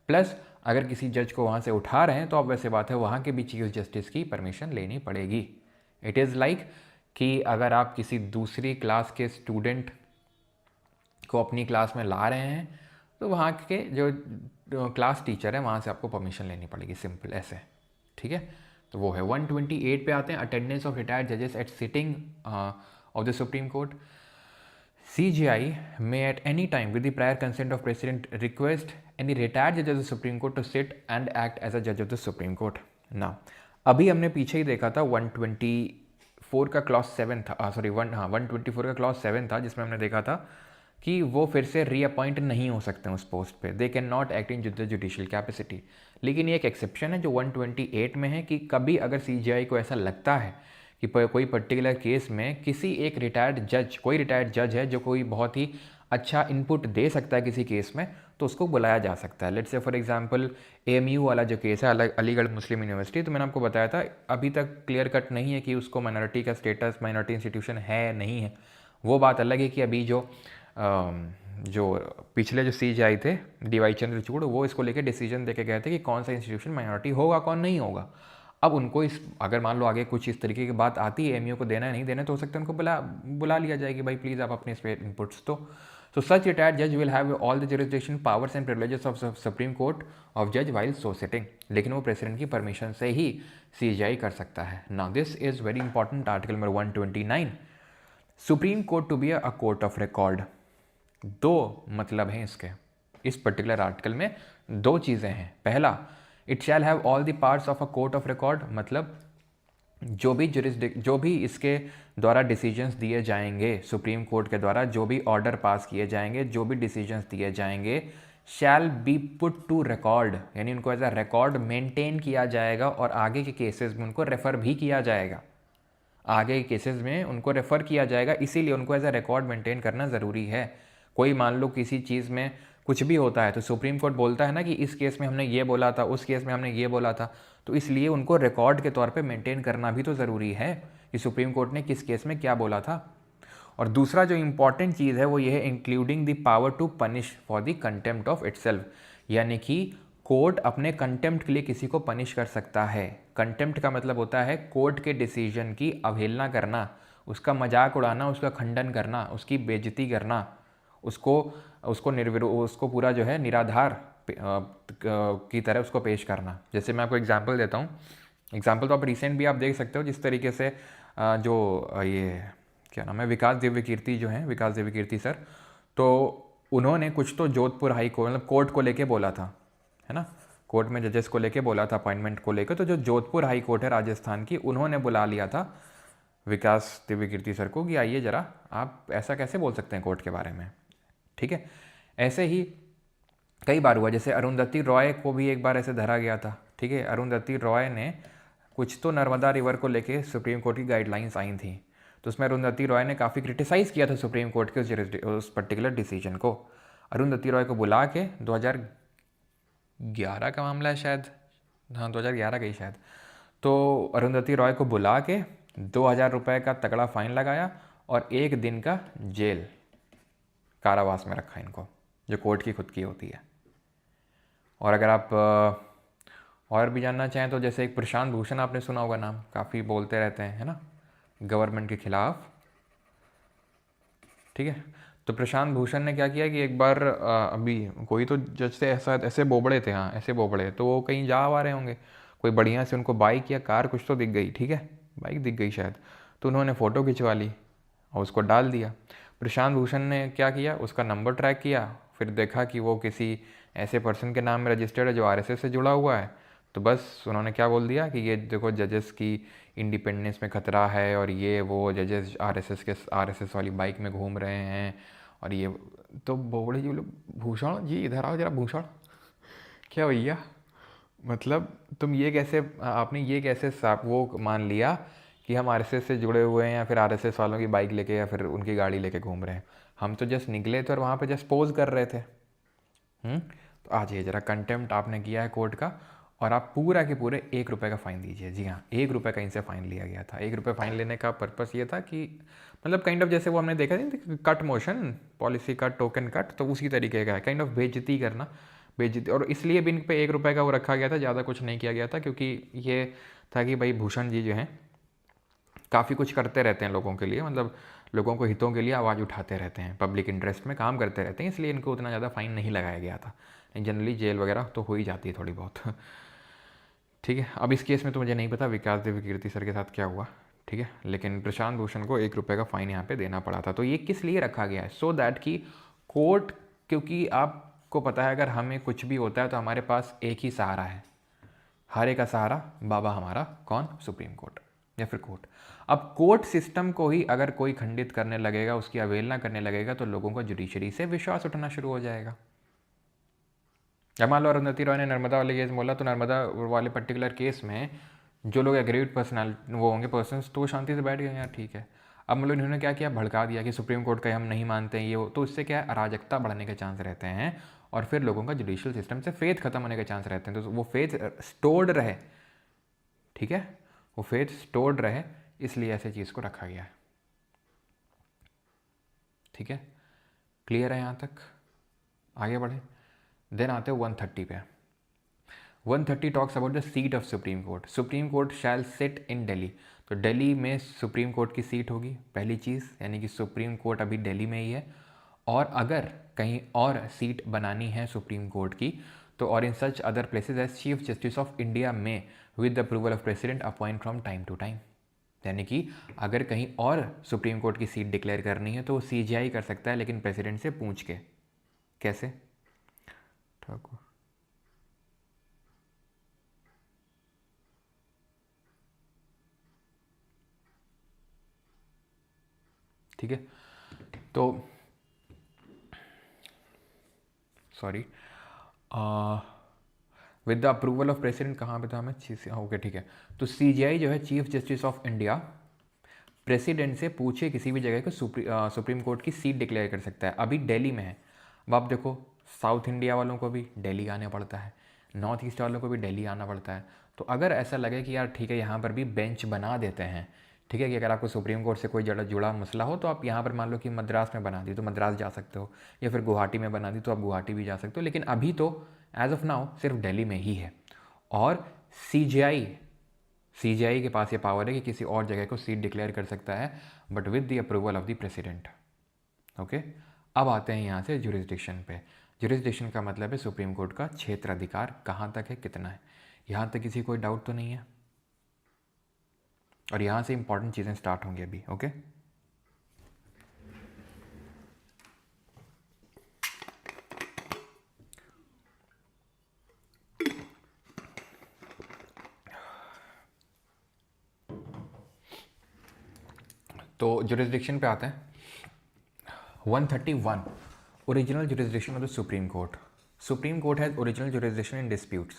प्लस अगर किसी जज को वहाँ से उठा रहे हैं तो अब वैसे बात है वहाँ के भी चीफ जस्टिस की परमिशन लेनी पड़ेगी। इट इज़ लाइक कि अगर आप किसी दूसरी क्लास के स्टूडेंट को अपनी क्लास में ला रहे हैं तो वहाँ के जो क्लास टीचर है वहाँ से आपको परमिशन लेनी पड़ेगी, सिंपल ऐसे, ठीक है। तो वो है 128 पे आते हैं, अटेंडेंस ऑफ रिटायर्ड जजेस at sitting of the supreme court. CJI may at any time with the prior consent of president request any retired judge of the Supreme Court to sit and act as a judge of the Supreme Court. Now, अभी हमने पीछे ही देखा था 124 का clause 7 था, sorry 124 का clause 7 था, जिसमें हमने देखा था कि वो फिर से रीअपॉइंट नहीं हो सकते उस पोस्ट पे, they can not act in judicial capacity. लेकिन ये एक एक्सेप्शन है जो 128 में है कि कभी अगर CJI को ऐसा लगता है कि कोई पर्टिकुलर केस में किसी एक रिटायर्ड जज, कोई रिटायर्ड जज है जो कोई बहुत ही अच्छा इनपुट दे सकता है किसी केस में, तो उसको बुलाया जा सकता है। Let's say for example AMU वाला जो केस है, अलीगढ़ मुस्लिम यूनिवर्सिटी, तो मैंने आपको बताया था अभी तक क्लियर कट नहीं है कि उसको माइनॉरिटी का स्टेटस, माइनॉरिटी इंस्टीट्यूशन है नहीं है। वो बात अलग है कि अभी जो पिछले जो CJI थे DY चंद्रचूड़, वो इसको लेके डिसीजन दे के गए थे कि कौन सा इंस्टीट्यूशन माइनॉरिटी होगा कौन नहीं होगा। अब उनको इस अगर मान लो आगे कुछ इस तरीके की बात आती है AMU को देना है नहीं देना, तो हो सकता है उनको बुला लिया जाएगी, भाई प्लीज़ आप अपने इस पर इनपुट्स दो। So such retired judge will have all the jurisdiction powers and privileges of Supreme Court of judge while so sitting, लेकिन वो प्रेसिडेंट की परमिशन से ही CJI कर सकता है। Now this is very important, article number 129, supreme court to be a court of record. दो मतलब हैं इसके, इस पर्टिकुलर आर्टिकल में दो चीज़ें हैं। पहला, it shall have all the parts of a court of record, मतलब जो भी इसके द्वारा डिसीजंस दिए जाएंगे, सुप्रीम कोर्ट के द्वारा जो भी ऑर्डर पास किए जाएंगे, जो भी डिसीजंस दिए जाएंगे, shall be put to record, यानी उनको एज अ रिकॉर्ड मेंटेन किया जाएगा और आगे के केसेस में उनको रेफ़र भी किया जाएगा, आगे के केसेस में उनको रेफ़र किया जाएगा, इसीलिए उनको एज अ रिकॉर्ड मेंटेन करना ज़रूरी है। कोई मान लो किसी चीज़ में कुछ भी होता है तो सुप्रीम कोर्ट बोलता है ना कि इस केस में हमने ये बोला था, उस केस में हमने ये बोला था, तो इसलिए उनको रिकॉर्ड के तौर पे मेंटेन करना भी तो ज़रूरी है कि सुप्रीम कोर्ट ने किस केस में क्या बोला था। और दूसरा जो इम्पॉर्टेंट चीज़ है वो ये है, including the power to punish for the contempt of itself, यानी कि कोर्ट अपने कंटेम्प्ट के लिए किसी को पनिश कर सकता है। कंटेम्प्ट का मतलब होता है कोर्ट के डिसीजन की अवहेलना करना, उसका मजाक उड़ाना, उसका खंडन करना, उसकी बेइज्जती करना, उसको पूरा जो है निराधार की तरह उसको पेश करना। जैसे मैं आपको एग्जांपल देता हूँ, एग्जांपल तो आप रिसेंट भी आप देख सकते हो, जिस तरीके से जो ये क्या नाम है, विकास दिव्य कीर्ति जो हैं, विकास दिव्य कीर्ति सर, तो उन्होंने कुछ तो जोधपुर हाई कोर्ट मतलब कोर्ट को लेके बोला था, है ना, कोर्ट में जजेस को लेके बोला था अपॉइंटमेंट को लेकर, तो जो जोधपुर हाई कोर्ट है राजस्थान की, उन्होंने बुला लिया था विकास दिव्य कीर्ति सर को कि आइए ज़रा, आप ऐसा कैसे बोल सकते हैं कोर्ट के बारे में, ठीक है। ऐसे ही कई बार हुआ, जैसे अरुंधति रॉय को भी एक बार ऐसे धरा गया था, ठीक है। अरुंधति रॉय ने कुछ तो नर्मदा रिवर को लेके सुप्रीम कोर्ट की गाइडलाइंस आई थी, तो उसमें अरुंधति रॉय ने काफ़ी क्रिटिसाइज़ किया था सुप्रीम कोर्ट के उस पर्टिकुलर डिसीजन को। अरुंधति रॉय को बुला के 2011 का मामला है शायद, हाँ 2011 का ही शायद, तो अरुंधति रॉय को बुला के 2000 रुपये का तगड़ा फाइन लगाया और 1 दिन का जेल कारावास में रखा इनको, जो कोर्ट की खुद की होती है। और अगर आप और भी जानना चाहें तो जैसे एक प्रशांत भूषण, आपने सुना होगा नाम, काफ़ी बोलते रहते हैं, है ना, गवर्नमेंट के खिलाफ, ठीक है। तो प्रशांत भूषण ने क्या किया कि एक बार अभी कोई तो जज से ऐसे बोबड़े थे, हाँ ऐसे बोबड़े, तो वो कहीं जा आ रहे होंगे, कोई बढ़िया से उनको बाइक या कार कुछ तो दिख गई, ठीक है, बाइक दिख गई शायद, तो उन्होंने फ़ोटो खिंचवा ली और उसको डाल दिया। प्रशांत भूषण ने क्या किया, उसका नंबर ट्रैक किया, फिर देखा कि वो किसी ऐसे पर्सन के नाम में रजिस्टर्ड है जो RSS से जुड़ा हुआ है, तो बस उन्होंने क्या बोल दिया कि ये देखो जजेस की इंडिपेंडेंस में खतरा है और ये वो जजेस RSS वाली बाइक में घूम रहे हैं और ये, तो बोबड़े जी बोले, भूषण जी इधर आओ जरा, भूषण क्या भैया, मतलब तुम ये कैसे, आपने ये कैसे वो मान लिया कि हम RSS से जुड़े हुए हैं या फिर RSS वालों की बाइक लेके या फिर उनकी गाड़ी लेके घूम रहे हैं, हम तो जस्ट निकले थे और वहाँ पे जस्ट पोज कर रहे थे। तो आज ये ज़रा कंटेम्प्ट आपने किया है कोर्ट का, और आप पूरा के पूरे 1 रुपये का फ़ाइन दीजिए। जी हाँ, 1 रुपये का इनसे फ़ाइन लिया गया था। 1 रुपये फ़ाइन लेने का पर्पस ये था कि मतलब काइंड ऑफ जैसे वो हमने देखा नहीं कट मोशन पॉलिसी का टोकन कट, तो उसी तरीके का है, काइंड ऑफ बेइज्जती करना, बेइज्जती। और इसलिए भी इन पे 1 रुपये का वो रखा गया था, ज़्यादा कुछ नहीं किया गया था, क्योंकि ये था कि भाई भूषण जी जो हैं काफ़ी कुछ करते रहते हैं लोगों के लिए, मतलब लोगों को हितों के लिए आवाज़ उठाते रहते हैं, पब्लिक इंटरेस्ट में काम करते रहते हैं, इसलिए इनको उतना ज़्यादा फ़ाइन नहीं लगाया गया था। जनरली जेल वगैरह तो हो ही जाती है थोड़ी बहुत। ठीक है, अब इस केस में तो मुझे नहीं पता विकास देव कीर्ति सर के साथ क्या हुआ, ठीक है, लेकिन प्रशांत भूषण को 1 रुपये का फ़ाइन यहाँ पे देना पड़ा था। तो ये किस लिए रखा गया है? सो दैट कि कोर्ट, क्योंकि आपको पता है अगर हमें कुछ भी होता है तो हमारे पास एक ही सहारा है, हारे का सहारा बाबा हमारा, कौन? सुप्रीम कोर्ट या फिर कोर्ट। अब कोर्ट सिस्टम को ही अगर कोई खंडित करने लगेगा, उसकी अवहेलना करने लगेगा, तो लोगों का जुडिशरी से विश्वास उठना शुरू हो जाएगा। जब मान लो अरुंधति रॉय ने नर्मदा वाले केस बोला, तो नर्मदा वाले पर्टिकुलर केस में जो लोग एग्रीड पर्सनल वो होंगे पर्सन्स, तो वो शांति से बैठ गए, यार ठीक है। अब मतलब इन्होंने क्या किया, भड़का दिया कि सुप्रीम कोर्ट का हम नहीं मानते हैं ये वो, तो इससे क्या है, अराजकता बढ़ने के चांस रहते हैं और फिर लोगों का जुडिशियल सिस्टम से फेथ खत्म होने के चांस रहते हैं। तो वो फेथ स्टोर्ड रहे, ठीक है, वो फेथ स्टोर्ड रहे, इसलिए ऐसे चीज़ को रखा गया है। ठीक है, क्लियर है यहाँ तक? आगे बढ़े, देन आते हैं 130 पे। 130 talks about the seat of supreme Court. Supreme court shell sit in Delhi. तो दिल्ली में सुप्रीम कोर्ट की सीट होगी, पहली चीज़, यानी कि सुप्रीम कोर्ट अभी दिल्ली में ही है। और अगर कहीं और सीट बनानी है सुप्रीम कोर्ट की, तो और in such other places as chief justice of India में with the approval of president appoint from time to time. यानी कि अगर कहीं और सुप्रीम कोर्ट की सीट डिक्लेयर करनी है तो वो CJI कर सकता है, लेकिन प्रेसिडेंट से पूछ के। कैसे? ठाकुर, ठीक है, तो sorry, with the approval of president कहाँ पे था हमें, ओके ठीक है। तो CJI जो है chief justice of India, president से पूछे किसी भी जगह को सुप्रीम कोर्ट की सीट डिक्लेयर कर सकता है। अभी दिल्ली में है। अब आप देखो, साउथ इंडिया वालों को भी दिल्ली आने पड़ता है, नॉर्थ ईस्ट वालों को भी दिल्ली आना पड़ता है। तो अगर ऐसा लगे कि यार ठीक है यहाँ पर भी बेंच बना देते हैं, ठीक है, कि अगर आपको सुप्रीम कोर्ट से कोई जुड़ा मसला हो तो आप यहाँ पर मान लो कि मद्रास में बना दी तो मद्रास जा सकते हो, या फिर गुवाहाटी में बना दी तो आप गुवाहाटी भी जा सकते हो। लेकिन अभी तो एज ऑफ नाउ सिर्फ दिल्ली में ही है। और CJI के पास ये पावर है कि किसी और जगह को सीट डिक्लेयर कर सकता है, but with the approval of the president. Okay, अब आते हैं यहाँ से जुरिस्डिक्शन पे। जुरिस्डिक्शन का मतलब है सुप्रीम कोर्ट का क्षेत्र अधिकार कहाँ तक है, कितना है। यहाँ तक किसी कोई डाउट तो नहीं है? और यहाँ से इंपॉर्टेंट चीज़ें स्टार्ट होंगी अभी। ओके, तो जुरिस्डिक्शन पे आते हैं। 131 original jurisdiction of the supreme Court. Supreme court has original jurisdiction in disputes.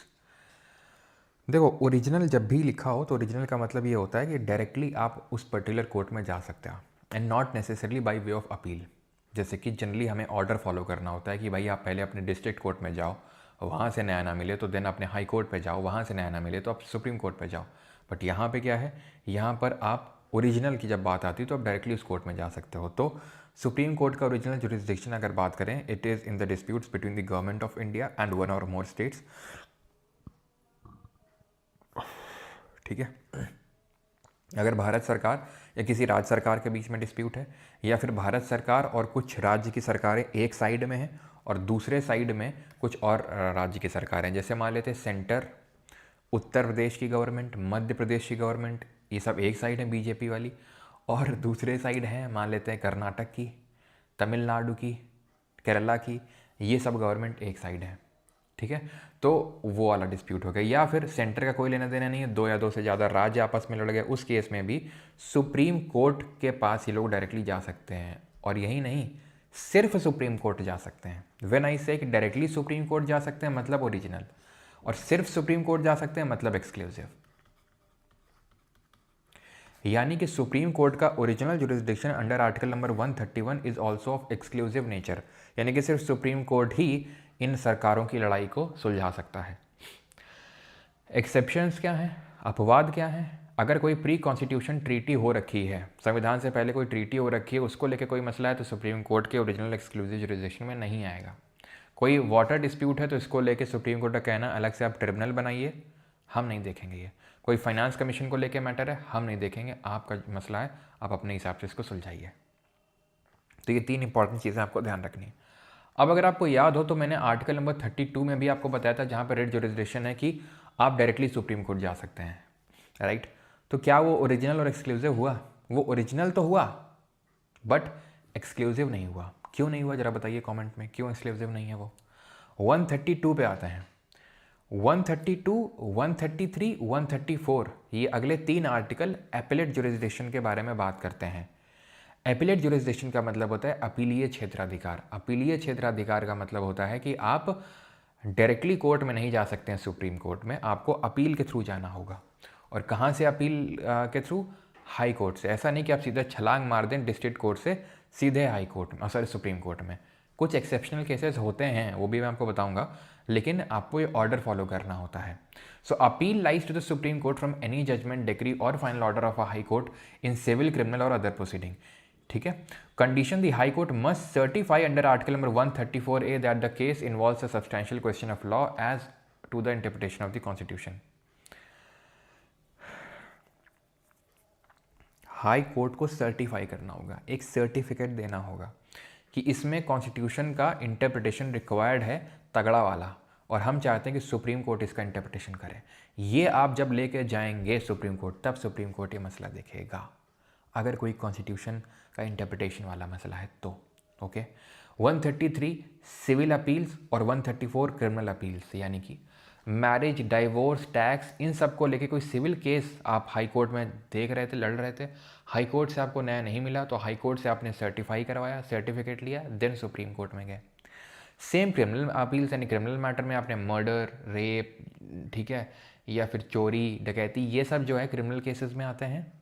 देखो, ओरिजिनल जब भी लिखा हो तो ओरिजिनल का मतलब ये होता है कि डायरेक्टली आप उस पर्टिकुलर कोर्ट में जा सकते हो, and not necessarily by way of appeal. जैसे कि जनरली हमें ऑर्डर फॉलो करना होता है कि भाई आप पहले अपने डिस्ट्रिक्ट कोर्ट में जाओ, वहाँ से न्याय ना मिले तो देन अपने हाई कोर्ट पे जाओ, वहाँ से न्याय ना मिले तो आप सुप्रीम कोर्ट पे जाओ। बट यहाँ पे क्या है, यहाँ पर आप ओरिजिनल की जब बात आती है तो आप डायरेक्टली उस कोर्ट में जा सकते हो। तो सुप्रीम कोर्ट का ओरिजिनल जुरिस्डिक्शन अगर बात करें, it is in the disputes between the government of India and one और मोर स्टेट्स। ठीक है, अगर भारत सरकार या किसी राज्य सरकार के बीच में डिस्प्यूट है, या फिर भारत सरकार और कुछ राज्य की सरकारें एक साइड में हैं और दूसरे साइड में कुछ और राज्य की सरकारें, जैसे मान लेते हैं सेंटर, उत्तर प्रदेश की गवर्नमेंट, मध्य प्रदेश की गवर्नमेंट, ये सब एक साइड है बीजेपी वाली, और दूसरे साइड है मान लेते हैं कर्नाटक की, तमिलनाडु की, केरला की, ये सब गवर्नमेंट एक साइड है। ठीक है, तो वो वाला डिस्प्यूट हो गया। या फिर सेंटर का कोई लेना देना नहीं है, दो या दो से ज़्यादा राज्य आपस में लड़ गए, उस केस में भी सुप्रीम कोर्ट के पास ये लोग डायरेक्टली जा सकते हैं। और यही नहीं, सिर्फ सुप्रीम कोर्ट जा सकते हैं। व्हेन आई से कि डायरेक्टली सुप्रीम कोर्ट जा सकते हैं मतलब ओरिजिनल, और सिर्फ सुप्रीम कोर्ट जा सकते हैं मतलब एक्सक्लूसिव। यानी कि सुप्रीम कोर्ट का original jurisdiction under article number 131 is also of exclusive nature, यानी कि सिर्फ सुप्रीम कोर्ट ही इन सरकारों की लड़ाई को सुलझा सकता है। एक्सेप्शंस क्या हैं, अपवाद क्या हैं? अगर कोई प्री कॉन्स्टिट्यूशन ट्रीटी हो रखी है, संविधान से पहले कोई ट्रीटी हो रखी है, उसको लेके कोई मसला है तो सुप्रीम कोर्ट के ओरिजिनल एक्सक्लूसिव जुरिसडिक्शन में नहीं आएगा। कोई वाटर डिस्प्यूट है तो इसको लेके सुप्रीम कोर्ट का कहना अलग से आप ट्रिब्यूनल बनाइए, हम नहीं देखेंगे। ये कोई फाइनेंस कमीशन को लेके मैटर है, हम नहीं देखेंगे, आपका मसला है, आप अपने हिसाब से इसको सुलझाइए। तो ये 3 इंपॉर्टेंट चीज़ें आपको ध्यान रखनी है। अब अगर आपको याद हो तो मैंने आर्टिकल नंबर 32 में भी आपको बताया था, जहाँ पर रेट जुरिसडिक्शन है कि आप डायरेक्टली सुप्रीम कोर्ट जा सकते हैं, राइट? तो क्या वो ओरिजिनल और एक्सक्लूसिव हुआ? वो ओरिजिनल तो हुआ बट एक्सक्लूसिव नहीं हुआ। क्यों नहीं हुआ ज़रा बताइए कमेंट में, क्यों एक्सक्लूसिव नहीं है वो? 132 पे आते हैं। 132, 133, 134 ये अगले 3 आर्टिकल एपिलेट जुरिसडिक्शन के बारे में बात करते हैं। एपिलेट जुरिसडिक्शन का मतलब होता है अपीलीय क्षेत्राधिकार। अपीलीय क्षेत्राधिकार का मतलब होता है कि आप डायरेक्टली कोर्ट में नहीं जा सकते हैं, सुप्रीम कोर्ट में आपको अपील के थ्रू जाना होगा। और कहाँ से अपील के थ्रू? हाई कोर्ट से। ऐसा नहीं कि आप सीधा छलांग मार दें डिस्ट्रिक्ट कोर्ट से सीधे हाई कोर्ट में, सॉरी सुप्रीम कोर्ट में। कुछ एक्सेप्शनल केसेस होते हैं, वो भी मैं आपको बताऊंगा, लेकिन आपको ये ऑर्डर फॉलो करना होता है। So appeal lies to the supreme Court from any judgment, decree और final order of a high Court in civil, criminal और अदर प्रोसीडिंग। ठीक है। Condition, the High Court must certify under article number 134A that the case involves a substantial question of law as to the interpretation of the constitution. High Court को certify करना होगा, एक certificate देना होगा कि इसमें कॉन्स्टिट्यूशन का interpretation required है तगड़ा वाला, और हम चाहते हैं कि सुप्रीम कोर्ट इसका इंटरप्रिटेशन करे। ये आप जब लेके जाएंगे सुप्रीम कोर्ट, तब सुप्रीम कोर्ट ये मसला देखेगा, अगर कोई कॉन्स्टिट्यूशन का इंटरप्रिटेशन वाला मसला है तो। ओके। 133 सिविल अपील्स और 134 क्रिमिनल अपील्स, यानी कि मैरिज, डाइवोर्स, टैक्स, इन सब को लेके कोई सिविल केस आप हाई कोर्ट में देख रहे थे, लड़ रहे थे, हाई कोर्ट से आपको न्याय नहीं मिला तो हाई कोर्ट से आपने सर्टिफाई करवाया, सर्टिफिकेट लिया, देन सुप्रीम कोर्ट में गए। सेम क्रिमिनल अपील्स, यानी क्रिमिनल मैटर में आपने मर्डर, रेप, ठीक है, या फिर चोरी, डकैती, ये सब जो है क्रिमिनल केसेस में आते हैं।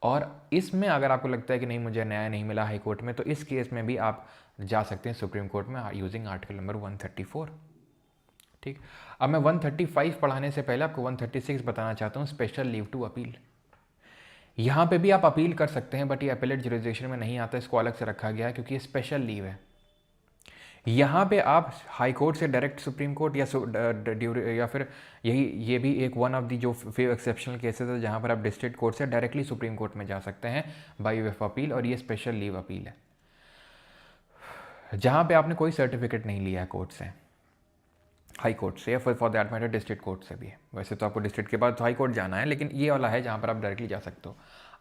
और इसमें अगर आपको लगता है कि नहीं मुझे न्याय नहीं मिला हाई कोर्ट में, तो इस केस में भी आप जा सकते हैं सुप्रीम कोर्ट में यूजिंग आर्टिकल नंबर 134। ठीक। अब मैं 135 पढ़ाने से पहले आपको 136 बताना चाहता हूँ, स्पेशल लीव टू अपील। यहाँ पे भी आप अपील कर सकते हैं, बट ये अपीलेट जुरिसडिक्शन में नहीं आता, इसको अलग से रखा गया है क्योंकि ये स्पेशल लीव है। यहाँ पे आप हाई कोर्ट से डायरेक्ट सुप्रीम कोर्ट या फिर ये भी एक वन ऑफ दी जो फ्यू एक्सेप्शनल केसेस है जहाँ पर आप डिस्ट्रिक्ट कोर्ट से डायरेक्टली सुप्रीम कोर्ट में जा सकते हैं बाय वे ऑफ अपील, और ये स्पेशल लीव अपील है जहाँ पे आपने कोई सर्टिफिकेट नहीं लिया है कोर्ट से, हाई कोर्ट से, या फिर for that matter district court से भी है। वैसे तो आपको डिस्ट्रिक्ट के बाद तो हाई कोर्ट जाना है, लेकिन ये वाला है जहाँ पर आप डायरेक्टली जा सकते हो।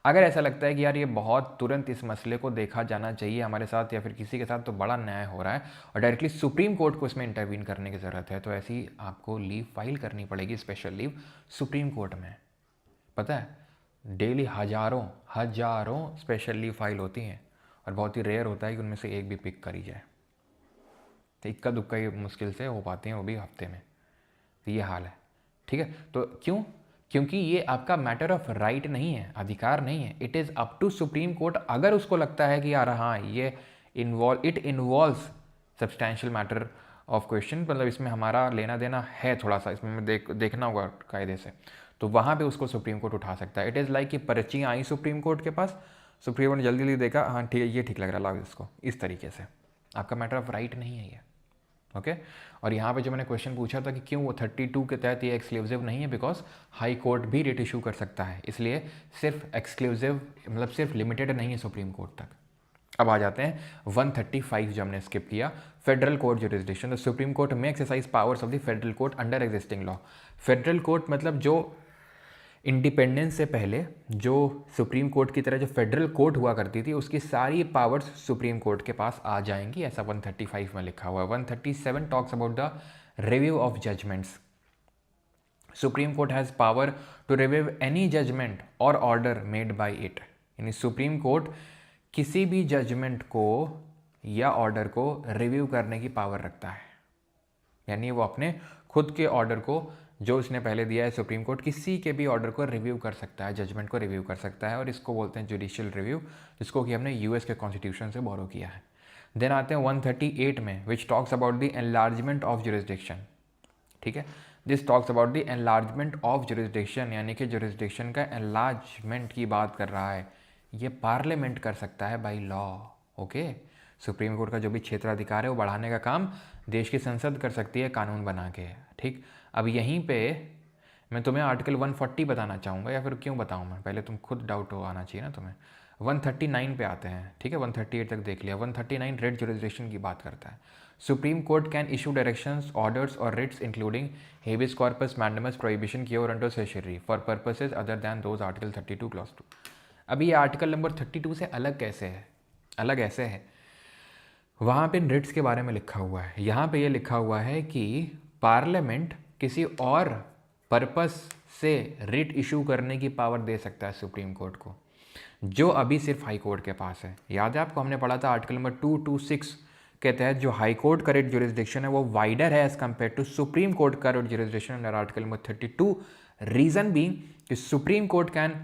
अगर ऐसा लगता है कि यार ये बहुत तुरंत इस मसले को देखा जाना चाहिए हमारे साथ या फिर किसी के साथ, तो बड़ा न्याय हो रहा है और डायरेक्टली सुप्रीम कोर्ट को इसमें इंटरवीन करने की ज़रूरत है, तो ऐसी आपको लीव फाइल करनी पड़ेगी, स्पेशल लीव सुप्रीम कोर्ट में। पता है डेली हजारों स्पेशल लीव फाइल होती हैं, और बहुत ही रेयर होता है कि उनमें से एक भी पिक करी जाए। तो इक्का दुक्का ही मुश्किल से हो पाती हैं, वो भी हफ्ते में। तो ये हाल है। ठीक है। तो क्यों? क्योंकि ये आपका मैटर ऑफ राइट नहीं है, अधिकार नहीं है। It is up to supreme court, अगर उसको लगता है कि यार हाँ ये it involves substantial matter of question, मतलब इसमें हमारा लेना देना है थोड़ा सा, इसमें देखना होगा कायदे से, तो वहाँ पे उसको सुप्रीम कोर्ट उठा सकता है। इट इज़ लाइक कि पर्चियाँ आई सुप्रीम कोर्ट के पास, सुप्रीम कोर्ट ने जल्दी जल्दी देखा, हाँ ठीक है ये ठीक लग रहा है, लाओ इसको, इस तरीके से। आपका मैटर ऑफ राइट नहीं है ये। ओके। और यहाँ पे जो मैंने क्वेश्चन पूछा था कि क्यों वो 32 के तहत ये एक्सक्लूसिव नहीं है, बिकॉज हाई कोर्ट भी रिट इशू कर सकता है, इसलिए सिर्फ एक्सक्लूसिव मतलब सिर्फ लिमिटेड नहीं है सुप्रीम कोर्ट तक। अब आ जाते हैं 135 जो हमने स्किप किया, federal court jurisdiction. The supreme court में exercise powers of the federal court under existing law. Federal court मतलब जो इंडिपेंडेंस से पहले जो सुप्रीम कोर्ट की तरह जो फेडरल कोर्ट हुआ करती थी, उसकी सारी पावर्स सुप्रीम कोर्ट के पास आ जाएंगी, ऐसा 135 में लिखा हुआ है। 137 talks about the review of judgments. Supreme court has power to review any judgment और ऑर्डर मेड बाय इट, यानी सुप्रीम कोर्ट किसी भी जजमेंट को या ऑर्डर को रिव्यू करने की पावर रखता है, यानी वो अपने खुद के ऑर्डर को जो उसने पहले दिया है सुप्रीम कोर्ट, किसी के भी ऑर्डर को रिव्यू कर सकता है, जजमेंट को रिव्यू कर सकता है, और इसको बोलते हैं जुडिशियल रिव्यू, जिसको कि हमने यूएस के कॉन्स्टिट्यूशन से बोरो किया है। देन आते हैं 138 में, विच talks about the enlargement of jurisdiction. ठीक है। This talks about the enlargement of jurisdiction, यानी कि जुरिस्डिक्शन का एनलार्जमेंट की बात कर रहा है। ये पार्लियामेंट कर सकता है by law. Okay, supreme Court का जो भी क्षेत्राधिकार है वो बढ़ाने का काम देश की संसद कर सकती है कानून बना के। ठीक, अब यहीं पे मैं तुम्हें आर्टिकल 140 बताना चाहूँगा, या फिर क्यों बताऊँ मैं, पहले तुम खुद डाउट हो आना चाहिए ना तुम्हें। 139 पे आते हैं, ठीक है, 138 तक देख लिया। 139 रेट जुरिस्डिक्शन की बात करता है। Supreme court can issue directions, orders और writs including habeas corpus, mandamus, prohibition, quo and certiorari for purposes other than those article 32 clause 2। अब ये आर्टिकल नंबर 32 से अलग कैसे है? अलग ऐसे है, वहाँ पे रिट्स के बारे में लिखा हुआ है, यहाँ पे ये लिखा हुआ है कि पार्लियामेंट किसी और पर्पस से रिट इशू करने की पावर दे सकता है सुप्रीम कोर्ट को, जो अभी सिर्फ हाई कोर्ट के पास है। याद है आपको, हमने पढ़ा था आर्टिकल नंबर 226 के तहत जो हाई कोर्ट का रिट जुरिस्डिक्शन है वो वाइडर है as compare to supreme Court का writ jurisdiction under article number 32। Reason being कि Supreme court can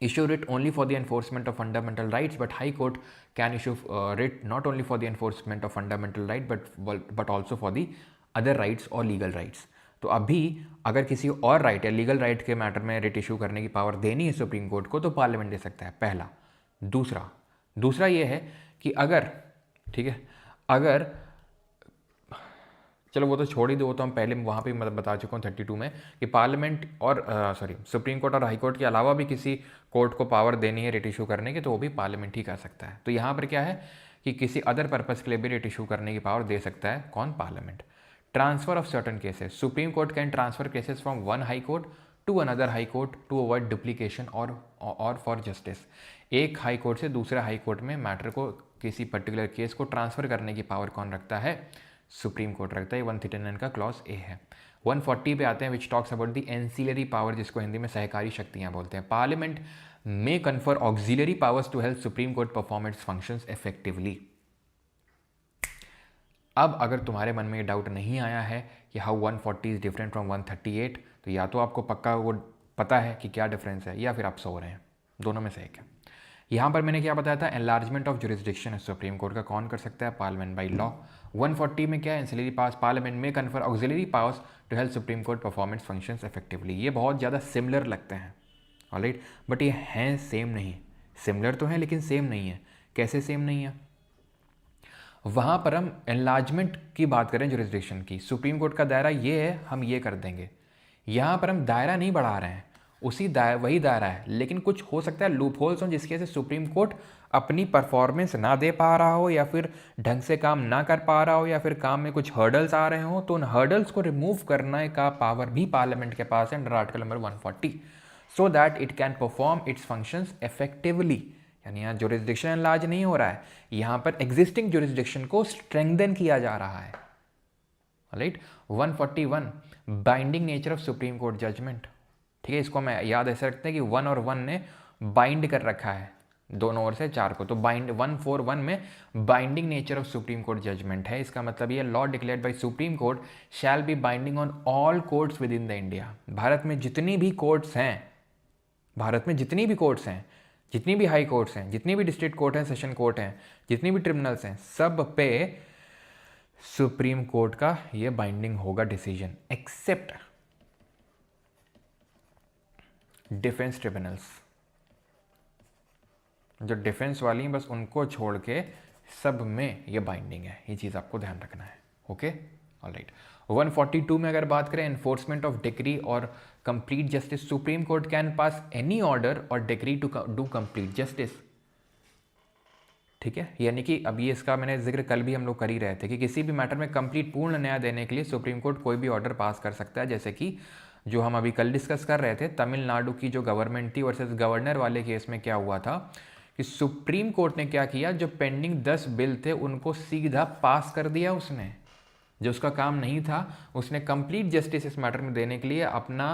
issue writ only for the enforcement of fundamental rights, but High Court can issue writ not only for the enforcement of fundamental right but also for the other rights or legal rights। तो अभी अगर किसी और right या legal right के matter में writ issue करने की पावर देनी है सुप्रीम कोर्ट को तो पार्लियामेंट दे सकता है, पहला। दूसरा ये है कि अगर, ठीक है, अगर, चलो वो तो छोड़ ही दो, वो तो हम पहले वहाँ पे मतलब बता चुका हूँ 32 में कि पार्लियामेंट और सुप्रीम कोर्ट और हाई कोर्ट के अलावा भी किसी कोर्ट को पावर देनी है रिट इशू करने की तो वो भी पार्लियामेंट ही कर सकता है। तो यहाँ पर क्या है कि किसी अदर पर्पज़ के लिए भी रिट इशू करने की पावर दे सकता है कौन? Parliament. Transfer of certain cases, supreme court can transfer cases from one high court to another high court to avoid duplication और फॉर जस्टिस। एक हाई कोर्ट से दूसरे हाई कोर्ट में मैटर को, किसी पर्टिकुलर केस को ट्रांसफर करने की पावर कौन रखता है? सुप्रीम कोर्ट रखता है। 139 का क्लॉज ए है। 140 पे आते हैं, which talks about the ancillary power, जिसको हिंदी में सहकारी शक्तियाँ बोलते हैं। Parliament may confer auxiliary powers to help supreme court perform its functions effectively. अब अगर तुम्हारे मन में ये डाउट नहीं आया है कि हाउ 140 इज डिफरेंट फ्रॉम 138, तो या तो आपको पक्का वो पता है कि क्या डिफरेंस है, या फिर आप सो रहे हैं, दोनों में से एक है। यहाँ पर मैंने क्या बताया था? एनलार्जमेंट ऑफ जुरिस्डिक्शन है सुप्रीम कोर्ट का, कौन कर सकता है? Parliament by law. 140 में क्या है? Ancillary powers, parliament may confer auxiliary powers to help supreme court performance functions effectively. ये बहुत ज़्यादा सिमिलर लगते हैं, ऑलराइट, बट ये हैं सेम नहीं। सिमिलर तो है लेकिन सेम नहीं है। कैसे सेम नहीं है? वहाँ पर हम एनलार्जमेंट की बात करें जुरिस्डिक्शन की, सुप्रीम कोर्ट का दायरा ये है, हम ये कर देंगे। यहाँ पर हम दायरा नहीं बढ़ा रहे हैं, वही दायरा है, लेकिन कुछ हो सकता है लूप होल्स हों जिसकी वजह से सुप्रीम कोर्ट अपनी परफॉर्मेंस ना दे पा रहा हो, या फिर ढंग से काम ना कर पा रहा हो, या फिर काम में कुछ हर्डल्स आ रहे हो, तो उन हर्डल्स को रिमूव करने का पावर भी पार्लियामेंट के पास है under article number 140, so that it can perform its functions effectively. यानी यहाँ जुरिस्डिक्शन एनलार्ज नहीं हो रहा है, यहाँ पर एग्जिस्टिंग जुरिस्डिक्शन को स्ट्रेंथन किया जा रहा है, right. 141 binding nature of supreme court judgment, ठीक है, इसको मैं याद ऐसे रखते हैं कि 1 और 1 ने बाइंड कर रखा है दोनों ओर से 4 को, तो बाइंड 141 में binding nature of supreme court judgment है। इसका मतलब ये law declared by supreme court shall be binding on all courts within the India. भारत में जितनी भी कोर्ट्स हैं, जितनी भी हाई कोर्ट्स हैं, जितनी भी डिस्ट्रिक्ट कोर्ट हैं, सेशन कोर्ट हैं, जितनी भी ट्रिब्यूनल्स हैं, सब पे सुप्रीम कोर्ट का ये बाइंडिंग होगा डिसीजन, एक्सेप्ट डिफेंस ट्रिब्यूनल्स। जो डिफेंस वाली हैं बस उनको छोड़ के सब में ये बाइंडिंग है, ये चीज़ आपको ध्यान रखना है, ओके, ऑलराइट। 142 में अगर बात करें एनफोर्समेंट ऑफ डिक्री और complete justice, Supreme court can pass any order और decree to do complete justice, ठीक है। यानी कि अभी इसका मैंने जिक्र कल भी हम लोग कर ही रहे थे कि किसी भी मैटर में कंप्लीट पूर्ण न्याय देने के लिए सुप्रीम कोर्ट कोई भी ऑर्डर पास कर सकता है, जैसे कि जो हम अभी कल डिस्कस कर रहे थे तमिलनाडु की जो गवर्नमेंट थी वर्सेस गवर्नर वाले केस में क्या हुआ था कि सुप्रीम कोर्ट ने क्या किया, जो पेंडिंग 10 बिल थे उनको सीधा पास कर दिया उसने, जो उसका काम नहीं था उसने कंप्लीट जस्टिस इस मैटर में देने के लिए अपना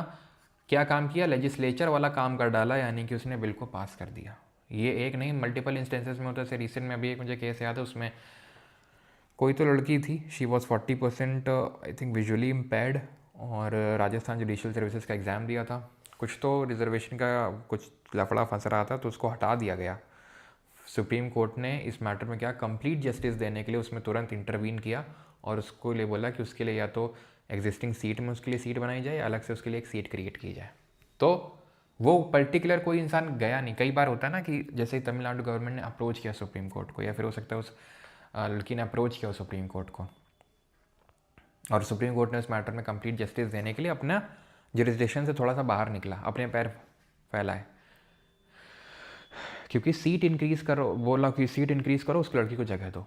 क्या काम किया, लेजिस्लेचर वाला काम कर डाला, यानी कि उसने बिल को पास कर दिया। ये एक नहीं, मल्टीपल इंस्टेंसेस में होता है। रिसेंट में अभी एक मुझे केस याद है, उसमें कोई तो लड़की थी, she was 40% I think visually impaired, और राजस्थान जुडिशियल सर्विसेज का एग्ज़ाम दिया था, कुछ तो रिजर्वेशन का कुछ लफड़ा फंस रहा था तो उसको हटा दिया गया। सुप्रीम कोर्ट ने इस मैटर में क्या, कंप्लीट जस्टिस देने के लिए उसमें तुरंत इंटरवीन किया और उसको लिए बोला कि उसके लिए या तो एग्जिस्टिंग सीट में उसके लिए सीट बनाई जाए, अलग से उसके लिए एक सीट क्रिएट की जाए। तो वो पर्टिकुलर कोई इंसान गया नहीं। कई बार होता है ना कि जैसे तमिलनाडु गवर्नमेंट ने अप्रोच किया सुप्रीम कोर्ट को, या फिर हो सकता है उस लड़की ने अप्रोच किया सुप्रीम कोर्ट को, और सुप्रीम कोर्ट ने उस मैटर में कंप्लीट जस्टिस देने के लिए अपना जुरिस्डिक्शन से थोड़ा सा बाहर निकला, अपने पैर फैलाए, क्योंकि सीट इंक्रीज़ करो, बोला कि सीट इंक्रीज़ करो, उस लड़की को जगह दो।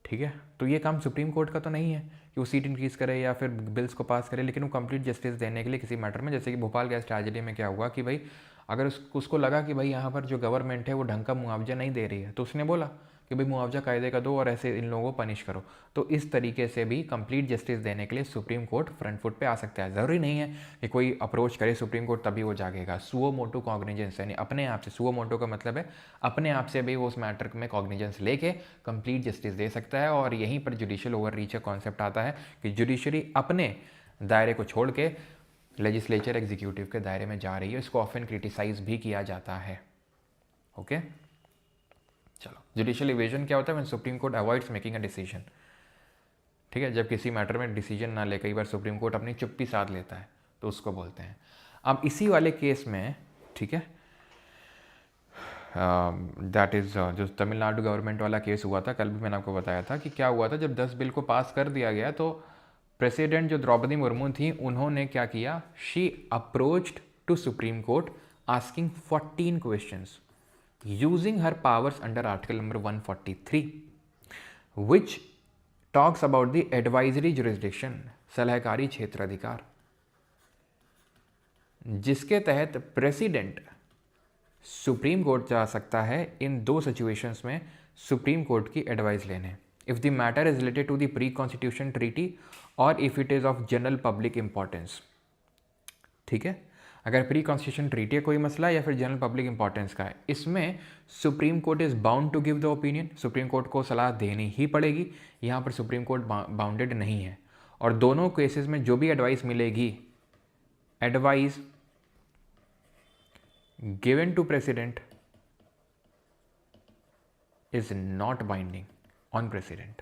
ठीक है, तो ये काम सुप्रीम कोर्ट का तो नहीं है कि वो सीट इंक्रीज़ करे या फिर बिल्स को पास करे, लेकिन वो कंप्लीट जस्टिस देने के लिए किसी मैटर में, जैसे कि भोपाल गैस ट्रेजेडी में क्या हुआ कि भाई अगर उसको लगा कि भाई यहाँ पर जो गवर्नमेंट है वो ढंग का मुआवजा नहीं दे रही है, तो उसने बोला कि भाई मुआवजा कायदे का दो और ऐसे इन लोगों को पनिश करो। तो इस तरीके से भी कंप्लीट जस्टिस देने के लिए सुप्रीम कोर्ट फ्रंट फुट पे आ सकता है। ज़रूरी नहीं है कि कोई अप्रोच करे सुप्रीम कोर्ट तभी वो जागेगा। सुओ मोटो कॉग्निजेंस, यानी अपने आप से, सुओ मोटो का मतलब है अपने आप से भी वो उस मैटर में कॉग्निजेंस लेके कंप्लीट जस्टिस दे सकता है। और यहीं पर जुडिशियल ओवर रीच का कॉन्सेप्ट आता है कि जुडिशरी अपने दायरे को छोड़ के लेजिस्लेचर एग्जीक्यूटिव के दायरे में जा रही है। इसको ऑफन क्रिटिसाइज भी किया जाता है। ओके, चलो, जुडिशियल इवेजन क्या होता है? When supreme court avoids making a decision. ठीक है, जब किसी मैटर में डिसीजन ना ले, कई बार सुप्रीम कोर्ट अपनी चुप्पी साध लेता है, तो उसको बोलते हैं। अब इसी वाले केस में, ठीक है, दैट इज़ जो तमिलनाडु गवर्नमेंट वाला केस हुआ था, कल भी मैंने आपको बताया था कि क्या हुआ था। जब 10 बिल को पास कर दिया गया तो प्रेसिडेंट जो द्रौपदी मुर्मू थी, उन्होंने क्या किया, she approached to supreme court asking 14 questions using her powers under article number 143, which talks about the advisory jurisdiction, सलाहकारी क्षेत्राधिकार, जिसके तहत प्रेसिडेंट सुप्रीम कोर्ट जा सकता है इन दो सिचुएशंस में सुप्रीम कोर्ट की एडवाइस लेने। If the matter is related to the pre constitution treaty और if it is of general public importance. ठीक है, अगर प्री कॉन्स्टिट्यूशन ट्रीटी कोई मसला है या फिर जनरल पब्लिक इंपॉर्टेंस का है, इसमें supreme court is bound to give the opinion. Supreme court को सलाह देनी ही पड़ेगी। यहाँ पर सुप्रीम कोर्ट बाउंडेड नहीं है। और दोनों केसेस में जो भी एडवाइस मिलेगी, advice given to president is not binding on president.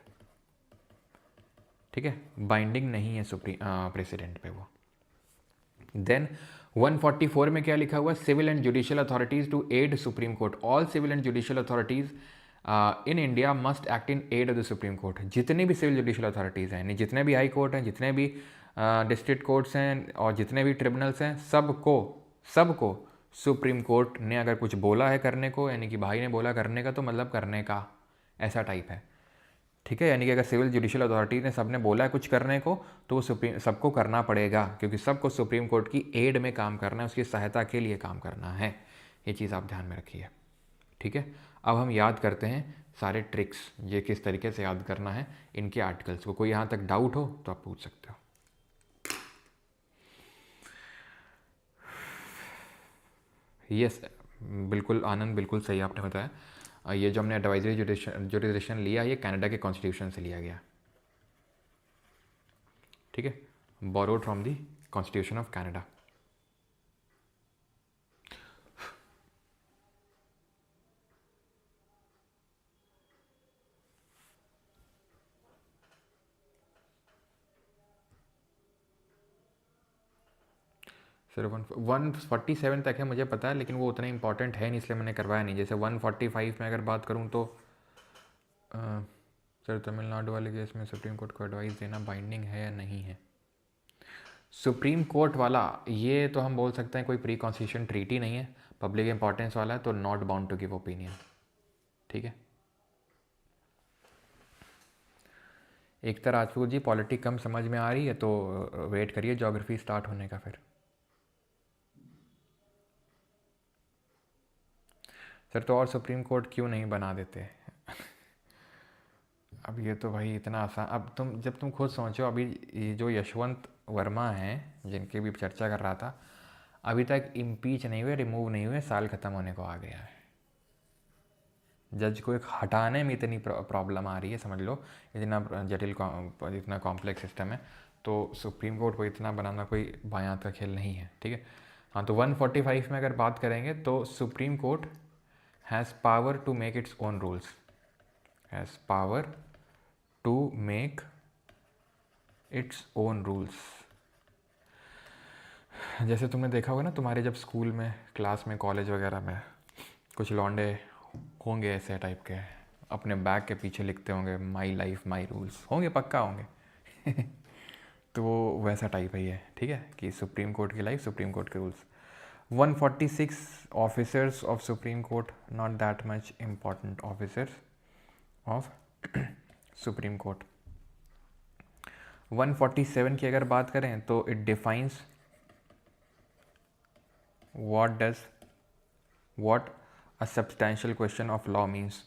ठीक है, बाइंडिंग नहीं है प्रेसिडेंट पे वो। देन 144 में क्या लिखा हुआ? Civil and judicial authorities to aid supreme court. All civil and judicial authorities in India must act in aid of the supreme court. जितनी भी सिविल जुडिशियल अथॉरिटीज़ हैं, यानी जितने भी हाई कोर्ट हैं, जितने भी डिस्ट्रिक्ट कोर्ट्स हैं और जितने भी ट्रिब्यूनल्स हैं, सबको सुप्रीम कोर्ट ने अगर कुछ बोला है करने को, यानी कि भाई ने बोला करने का, तो मतलब करने का, ऐसा टाइप है। ठीक है, यानी कि अगर सिविल जुडिशियल अथॉरिटी ने सबने बोला है कुछ करने को, तो वो सबको करना पड़ेगा, क्योंकि सबको सुप्रीम कोर्ट की एड में काम करना है, उसकी सहायता के लिए काम करना है। ये चीज़ आप ध्यान में रखिए। ठीक है, अब हम याद करते हैं सारे ट्रिक्स, ये किस तरीके से याद करना है इनके आर्टिकल्स को। कोई यहाँ तक डाउट हो तो आप पूछ सकते हो। यस, बिल्कुल आनंद, बिल्कुल सही आपने बताया। ये जो हमने एडवाइजरी जुडिशन लिया, ये कनाडा के कॉन्स्टिट्यूशन से लिया गया। ठीक है, borrowed from the constitution of Canada. Sir 147 तक है मुझे पता है, लेकिन वो उतना इंपॉर्टेंट है नहीं, इसलिए मैंने करवाया नहीं। जैसे 145 में अगर बात करूँ तो सर तमिलनाडु वाले केस में सुप्रीम कोर्ट को एडवाइस देना बाइंडिंग है या नहीं है? सुप्रीम कोर्ट वाला ये तो हम बोल सकते हैं कोई प्री कॉन्स्टिट्यूशन ट्रीटी नहीं है, पब्लिक इंपॉर्टेंस वाला है, तो not bound to give opinion. ठीक है, एक तरह राजपूत जी पॉलिटिक कम समझ में आ रही है, तो वेट करिए ज्योग्राफी स्टार्ट होने का। फिर सर तो और सुप्रीम कोर्ट क्यों नहीं बना देते? अब ये तो भाई इतना आसान, अब जब तुम खुद सोचो, अभी ये जो यशवंत वर्मा हैं जिनकी भी चर्चा कर रहा था, अभी तक इम्पीच नहीं हुए, रिमूव नहीं हुए, साल ख़त्म होने को आ गया है। जज को एक हटाने में इतनी प्रॉब्लम आ रही है, समझ लो इतना जटिल, इतना कॉम्प्लेक्स सिस्टम है, तो सुप्रीम कोर्ट को इतना बनाना कोई बायां का खेल नहीं है। ठीक है, हाँ, तो 145 में अगर बात करेंगे तो supreme court has power to make its own rules, has power to make its own rules. जैसे तुमने देखा होगा ना, तुम्हारे जब स्कूल में, क्लास में, कॉलेज वगैरह में कुछ लौंडे होंगे ऐसे टाइप के, अपने बैग के पीछे लिखते होंगे माई लाइफ माई रूल्स, होंगे, पक्का होंगे। तो वो वैसा टाइप है ये, ठीक है, कि सुप्रीम कोर्ट की लाइफ, सुप्रीम कोर्ट के rules. 146 officers of supreme court, not that much important officers of supreme court. 147 की अगर बात करें तो it defines what a substantial question of law means.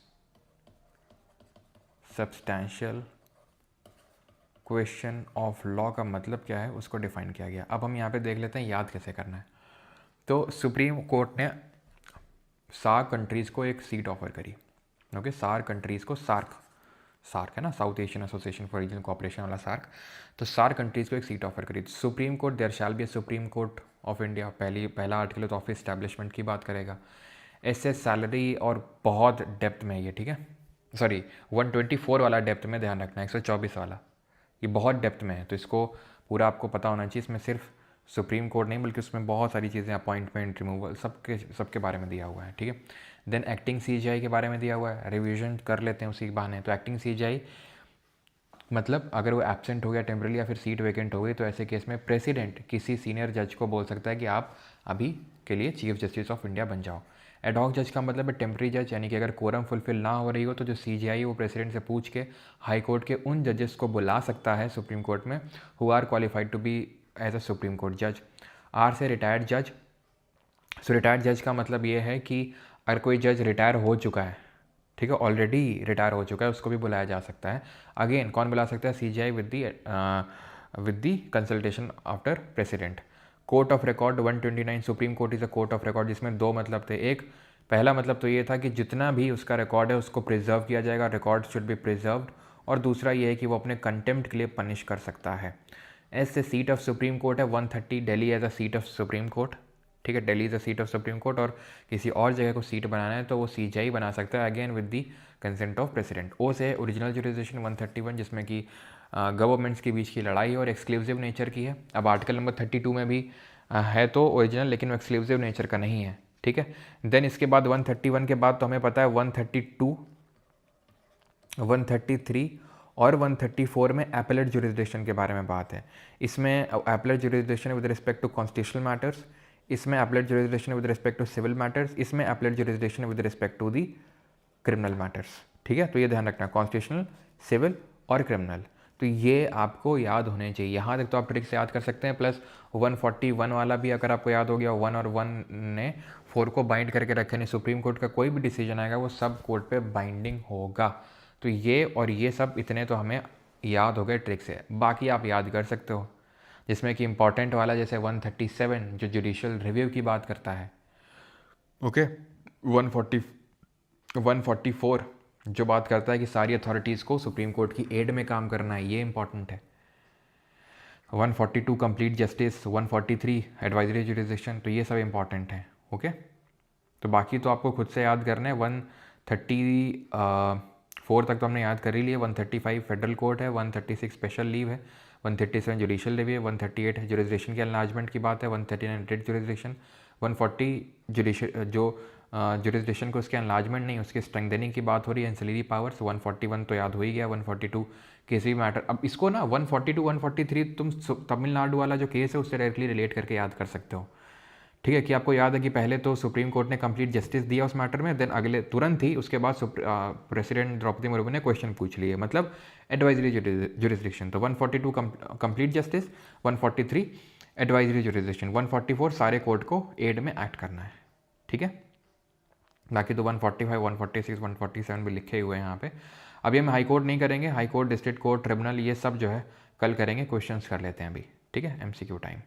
substantial question of law का मतलब क्या है उसको डिफाइन किया गया। अब हम यहाँ पे देख लेते हैं याद कैसे करना है। तो सुप्रीम कोर्ट ने सार्क कंट्रीज़ को एक सीट ऑफर करी। ओके, सार्क कंट्रीज़ को, सार्क है ना, South Asian Association for Regional Cooperation वाला सार्क। तो सार्क कंट्रीज़ को एक सीट ऑफर करी। Supreme court, there shall be a supreme court of India. पहला आर्टिकल तो ऑफिस स्टैब्लिशमेंट की बात करेगा। ऐसे सैलरी और बहुत डेप्थ में ये, ठीक है, सॉरी 124 वाला डेप्थ में ध्यान रखना, 124 वाला ये बहुत डेप्थ में है, तो इसको पूरा आपको पता होना चाहिए। इसमें सिर्फ सुप्रीम कोर्ट नहीं बल्कि उसमें बहुत सारी चीज़ें, अपॉइंटमेंट, रिमूवल, सबके बारे में दिया हुआ है, ठीक है। देन एक्टिंग सीजीआई के बारे में दिया हुआ है, रिवीजन कर लेते हैं उसी के बहाने। तो एक्टिंग सीजीआई मतलब अगर वो एब्सेंट हो गया टेम्पररी या फिर सीट वैकेंट हो गई, तो ऐसे केस में प्रेसिडेंट किसी सीनियर जज को बोल सकता है कि आप अभी के लिए चीफ जस्टिस ऑफ इंडिया बन जाओ। एडहॉक जज का मतलब है टेम्पररी जज, यानी कि अगर कोरम फुलफिल ना हो रही हो तो जो सीजीआई वो प्रेसिडेंट से पूछ के हाई कोर्ट के उन जजेस को बुला सकता है सुप्रीम कोर्ट में who are qualified to be as a supreme court जज। आर से रिटायर्ड जज। सो रिटायर्ड जज का मतलब ये है कि अगर कोई जज रिटायर हो चुका है, ठीक है, ऑलरेडी रिटायर हो चुका है, उसको भी बुलाया जा सकता है। अगेन कौन बुला सकता है? CGI with the consultation after president. Court of record 129, supreme Court is a court of record, जिसमें दो मतलब थे। एक पहला मतलब तो ये था कि जितना भी उसका रिकॉर्ड है उसको प्रिजर्व किया जाएगा, रिकॉर्ड शुड बी प्रिजर्व्ड। और दूसरा ये है कि वो अपने कंटेम्प्ट के लिए पनिश कर सकता है। ऐसे सीट ऑफ सुप्रीम कोर्ट है 130, Delhi as a seat of supreme court, ठीक है, Delhi is a seat of supreme court. और किसी और जगह को सीट बनाना है तो वो सीजीआई बना सकता है, again with the consent of president. ओ से ओरिजिनल जुरिसडिक्शन 131, जिसमें कि गवर्नमेंट्स के बीच की लड़ाई और एक्सक्लूसिव नेचर की है। अब आर्टिकल नंबर 32 में भी है तो ओरिजिनल, लेकिन वो एक्सक्लूसिव नेचर का नहीं है, ठीक है। देन इसके बाद 131 के बाद तो हमें पता है 132, 133 और 134 में एपेलेट जुरिसडिक्शन के बारे में बात है। इसमें appellate jurisdiction with respect to constitutional matters, इसमें appellate jurisdiction with respect to civil matters, इसमें appellate jurisdiction with respect to the criminal matters, ठीक है। तो ये ध्यान रखना, कॉन्स्टिट्यूशनल, सिविल और क्रिमिनल, तो ये आपको याद होने चाहिए। यहाँ तक तो आप ट्रिक से याद कर सकते हैं। प्लस 141 वाला भी अगर आपको याद हो गया, 1 और 1 ने 4 को बाइंड करके रखे, नहीं सुप्रीम कोर्ट का कोई भी डिसीजन आएगा वो सब कोर्ट पे बाइंडिंग होगा। तो ये और ये सब इतने तो हमें याद हो गए ट्रिक से, बाकी आप याद कर सकते हो, जिसमें कि इंपॉर्टेंट वाला जैसे 137 जो जुडिशियल रिव्यू की बात करता है, ओके, 144 जो बात करता है कि सारी अथॉरिटीज़ को सुप्रीम कोर्ट की एड में काम करना है, ये इंपॉर्टेंट है। 142 कंप्लीट जस्टिस, 143 एडवाइजरी जुरिसडिक्शन, तो ये सब इंपॉर्टेंट है, ओके। तो बाकी तो आपको खुद से याद करना है। 134 तक तो हमने याद कर ही लिया। 135 फेडरल कोर्ट है, 136 स्पेशल लीव है, 137 जुडिशियल रिव्यू है, 138 जुरिसडिक्शन के एनलार्जमेंट की बात है, 139 रिट जुरिसडिक्शन, 140 जुडिशियल जो जुरिसडिक्शन को उसके एनलार्जमेंट नहीं उसके स्ट्रेंथनिंग की बात हो रही है, एंसिलरी पावर्स। 141 तो याद हो ही गया। 142 किसी भी मैटर, अब इसको ना 142 143 तुम तमिलनाडु वाला जो केस है उससे डायरेक्टली रिलेट करके याद कर सकते हो, ठीक है। कि आपको याद है कि पहले तो सुप्रीम कोर्ट ने कंप्लीट जस्टिस दिया उस मैटर में, देन अगले तुरंत ही उसके बाद प्रेसिडेंट द्रौपदी मुर्मू ने क्वेश्चन पूछ लिए, मतलब एडवाइजरी जुरिसडिक्शन। तो 142 कंप्लीट जस्टिस, 143 एडवाइजरी जुरिसडिक्शन, 144 सारे कोर्ट को एड में एक्ट करना है, ठीक है। बाकी तो 145 146 147 भी लिखे हुए हैं यहाँ पे। अभी हम हाई कोर्ट नहीं करेंगे, high court, district court, tribunal, ये सब जो है कल करेंगे। क्वेश्चंस कर लेते हैं अभी, ठीक है, एमसीक्यू टाइम।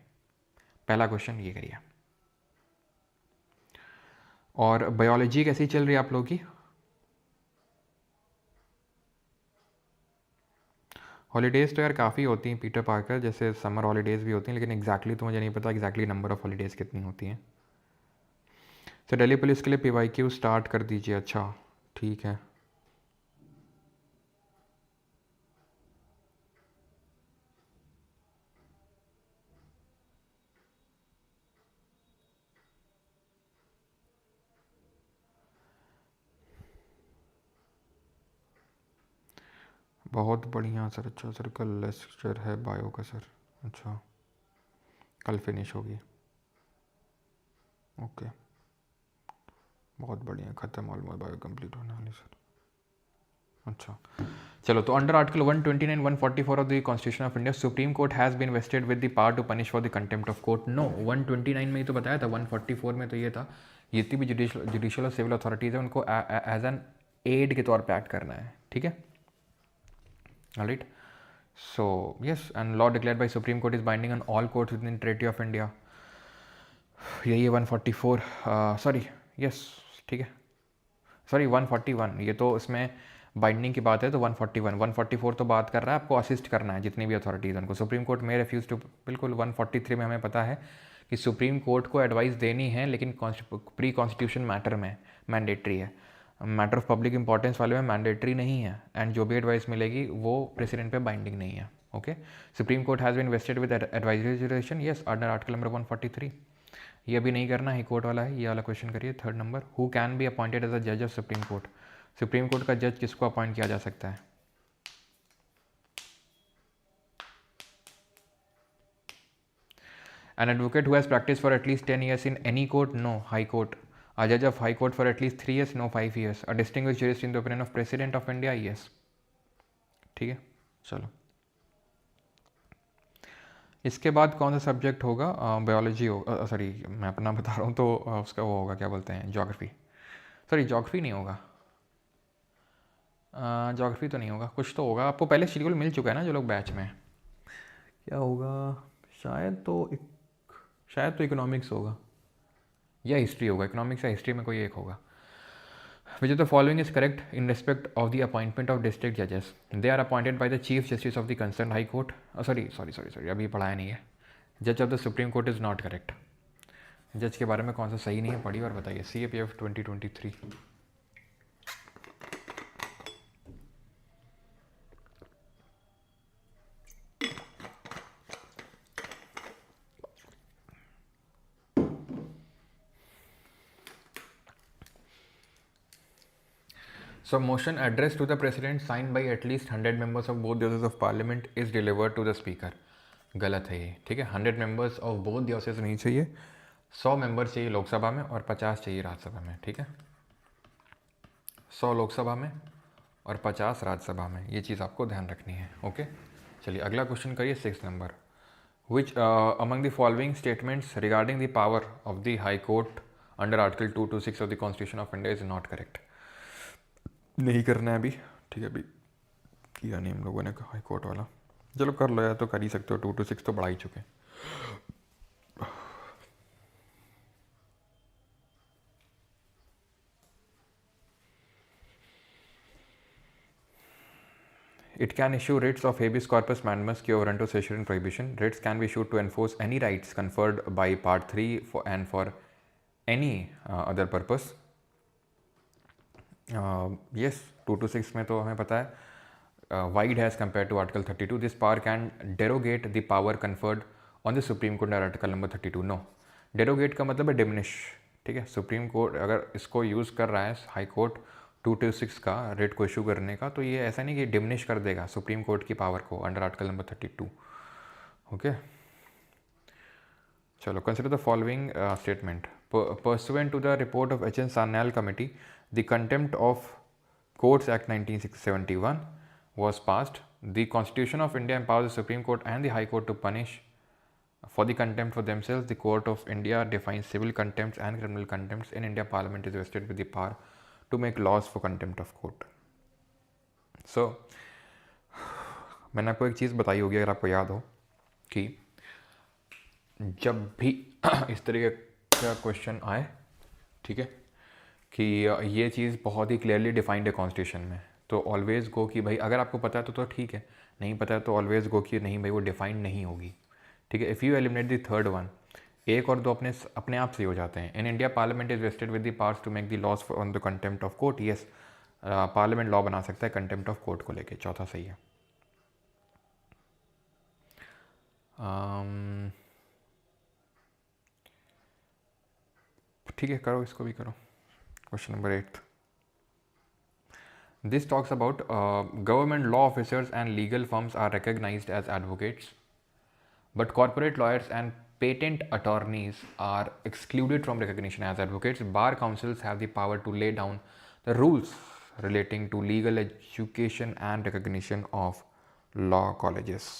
पहला क्वेश्चन ये करिए। और बायोलॉजी कैसी चल रही है आप लोगों की? हॉलीडेज़ तो यार काफ़ी होती हैं पीटर पार्कर, जैसे समर हॉलीडेज़ भी होती हैं, लेकिन एग्जैक्टली तो मुझे नहीं पता एग्जैक्टली नंबर ऑफ़ हॉलीडेज़ कितनी होती हैं। तो दिल्ली पुलिस के लिए PYQ स्टार्ट कर दीजिए। अच्छा ठीक है। बहुत बढ़िया सर, अच्छा सर, कल लेक्चर है बायो का सर। अच्छा, कल फिनिश होगी, ओके, बहुत बढ़िया, ख़त्म ऑलमोस्ट बायो कंप्लीट होने वाली सर। अच्छा, चलो, तो under article 129 144 of the constitution of India supreme court has been vested with the power to punish for the contempt of court. No, 129 में ही तो बताया था, 144 में तो ये था, जितनी भी जुडिशियल और सिविल अथॉरिटीज़ है उनको एज एन एड के तौर पे एक्ट करना है, ठीक है, alright. So yes, and law declared by supreme court is binding on all courts with in territory of India, यही है 144, सॉरी, यस, ठीक है, सॉरी 141, ये तो इसमें बाइंडिंग की बात है, तो 141, 144 तो बात कर रहा है आपको असिस्ट करना है जितनी भी अथॉरिटीज़ उनको, सुप्रीम कोर्ट में रिफ्यूज़ टू, बिल्कुल 143 में हमें पता है कि सुप्रीम कोर्ट को एडवाइस देनी है, लेकिन प्री कॉन्स्टिट्यूशन मैटर में मैंडेटरी है, मैटर ऑफ पब्लिक इंपॉर्टेंस वाले में मैंडेटरी नहीं है, एंड जो भी एडवाइस मिलेगी वो प्रेसिडेंट पे बाइंडिंग नहीं है, okay. Supreme court has been vested with advisory jurisdiction, yes, under article number 143। ये भी नहीं करना, हाई कोर्ट वाला है, ये वाला क्वेश्चन करिए, third number, who can be appointed as a जज of supreme Court, Supreme Court का जज किसको अपॉइंट किया जा सकता है? An advocate who has practiced for at least 10 years in any court? No. High Court. A judge of High Court for at least 3 years? No. 5 years. A distinguished jurist in the opinion of President of India? Yes. ठीक है, चलो, इसके बाद कौन सा subject होगा? Biology हो, sorry मैं अपना बता रहा हूँ, तो उसका वो होगा, क्या बोलते हैं, ज्योग्राफी, सॉरी ज्योग्राफी नहीं होगा, ज्योग्राफी तो नहीं होगा, कुछ तो होगा, आपको पहले शेड्यूल मिल चुका है ना जो लोग बैच में, क्या होगा, शायद तो इकोनॉमिक्स होगा या हिस्ट्री होगा, इकोनॉमिक्स या हिस्ट्री में कोई एक होगा। Which of the following is correct in respect of the appointment of district जजेस? They are appointed by the chief justice of the concern High Court, sorry अभी पढ़ाया नहीं है, जज of the supreme Court is not correct. जज के बारे में कौन सा सही नहीं है, पढ़िए और बताइए, CAPF 2023। So motion addressed to the president signed by at least 100 members of both the houses of parliament is delivered to the speaker। गलत है ये, ठीक है, 100 members of both the houses नहीं चाहिए, 100 मेंबर चाहिए लोकसभा में और 50 चाहिए राज्यसभा में, ठीक है, 100 लोकसभा में और 50 राज्यसभा में, ये चीज़ आपको ध्यान रखनी है, ओके। चलिए अगला क्वेश्चन करिए, 6 number, which among the following statements regarding the power of the High court under article 226 of the constitution of India is not correct? नहीं करना है अभी, ठीक है, अभी किया नहीं हम लोगों ने हाई कोर्ट वाला, चलो कर लो यार, तो कर ही सकते हो, 2 to 6 तो बढ़ा ही चुके हैं। It can issue writs of habeas corpus mandamus que warrant of cessation and prohibition. Writs can be issued to enforce any rights conferred by Part 3 and for any other purpose. Yes, 2 to 6 में तो हमें पता है, wide as compared to Article 32. This power can derogate the power conferred on the Supreme Court under Article number 32. No, derogate का मतलब है diminish, ठीक है, सुप्रीम कोर्ट अगर इसको यूज़ कर रहा है हाई कोर्ट 226 का रेट को इशू करने का, तो ये ऐसा नहीं कि डिमिनिश कर देगा सुप्रीम कोर्ट की पावर को अंडर आर्टिकल नंबर 32, ओके। चलो, consider the following statement, pursuant to the report of HN Sanyal committee, the contempt of courts act 1971 was passed. The Constitution of India empowers the Supreme Court and the High Court to punish for the contempt for themselves. The Court of India defines civil contempts and criminal contempts. In India, Parliament is vested with the power to make laws for contempt of court. So, मैंने आपको एक चीज़ बताई होगी, अगर आपको याद हो, कि जब भी इस तरीके का क्वेश्चन आए, ठीक है, कि ये चीज़ बहुत ही क्लियरली डिफाइंड है कॉन्स्टिट्यूशन में, तो ऑलवेज़ गो कि भाई अगर आपको पता है तो ठीक है, नहीं पता है तो ऑलवेज़ गो कि नहीं भाई वो डिफाइंड नहीं होगी, ठीक है। If you eliminate the third one, 1 और 2 अपने आप से हो जाते हैं। In India parliament is vested with the powers to make the laws on the contempt of court. Yes, parliament law बना सकता है कंटेम्प्ट ऑफ कोर्ट को लेके, चौथा सही है। ठीक है, करो, इसको भी करो, question number 8। This talks about government law officers and legal firms are recognized as advocates, but corporate lawyers and patent attorneys are excluded from recognition as advocates. Bar councils have the power to lay down the rules relating to legal education and recognition of law colleges.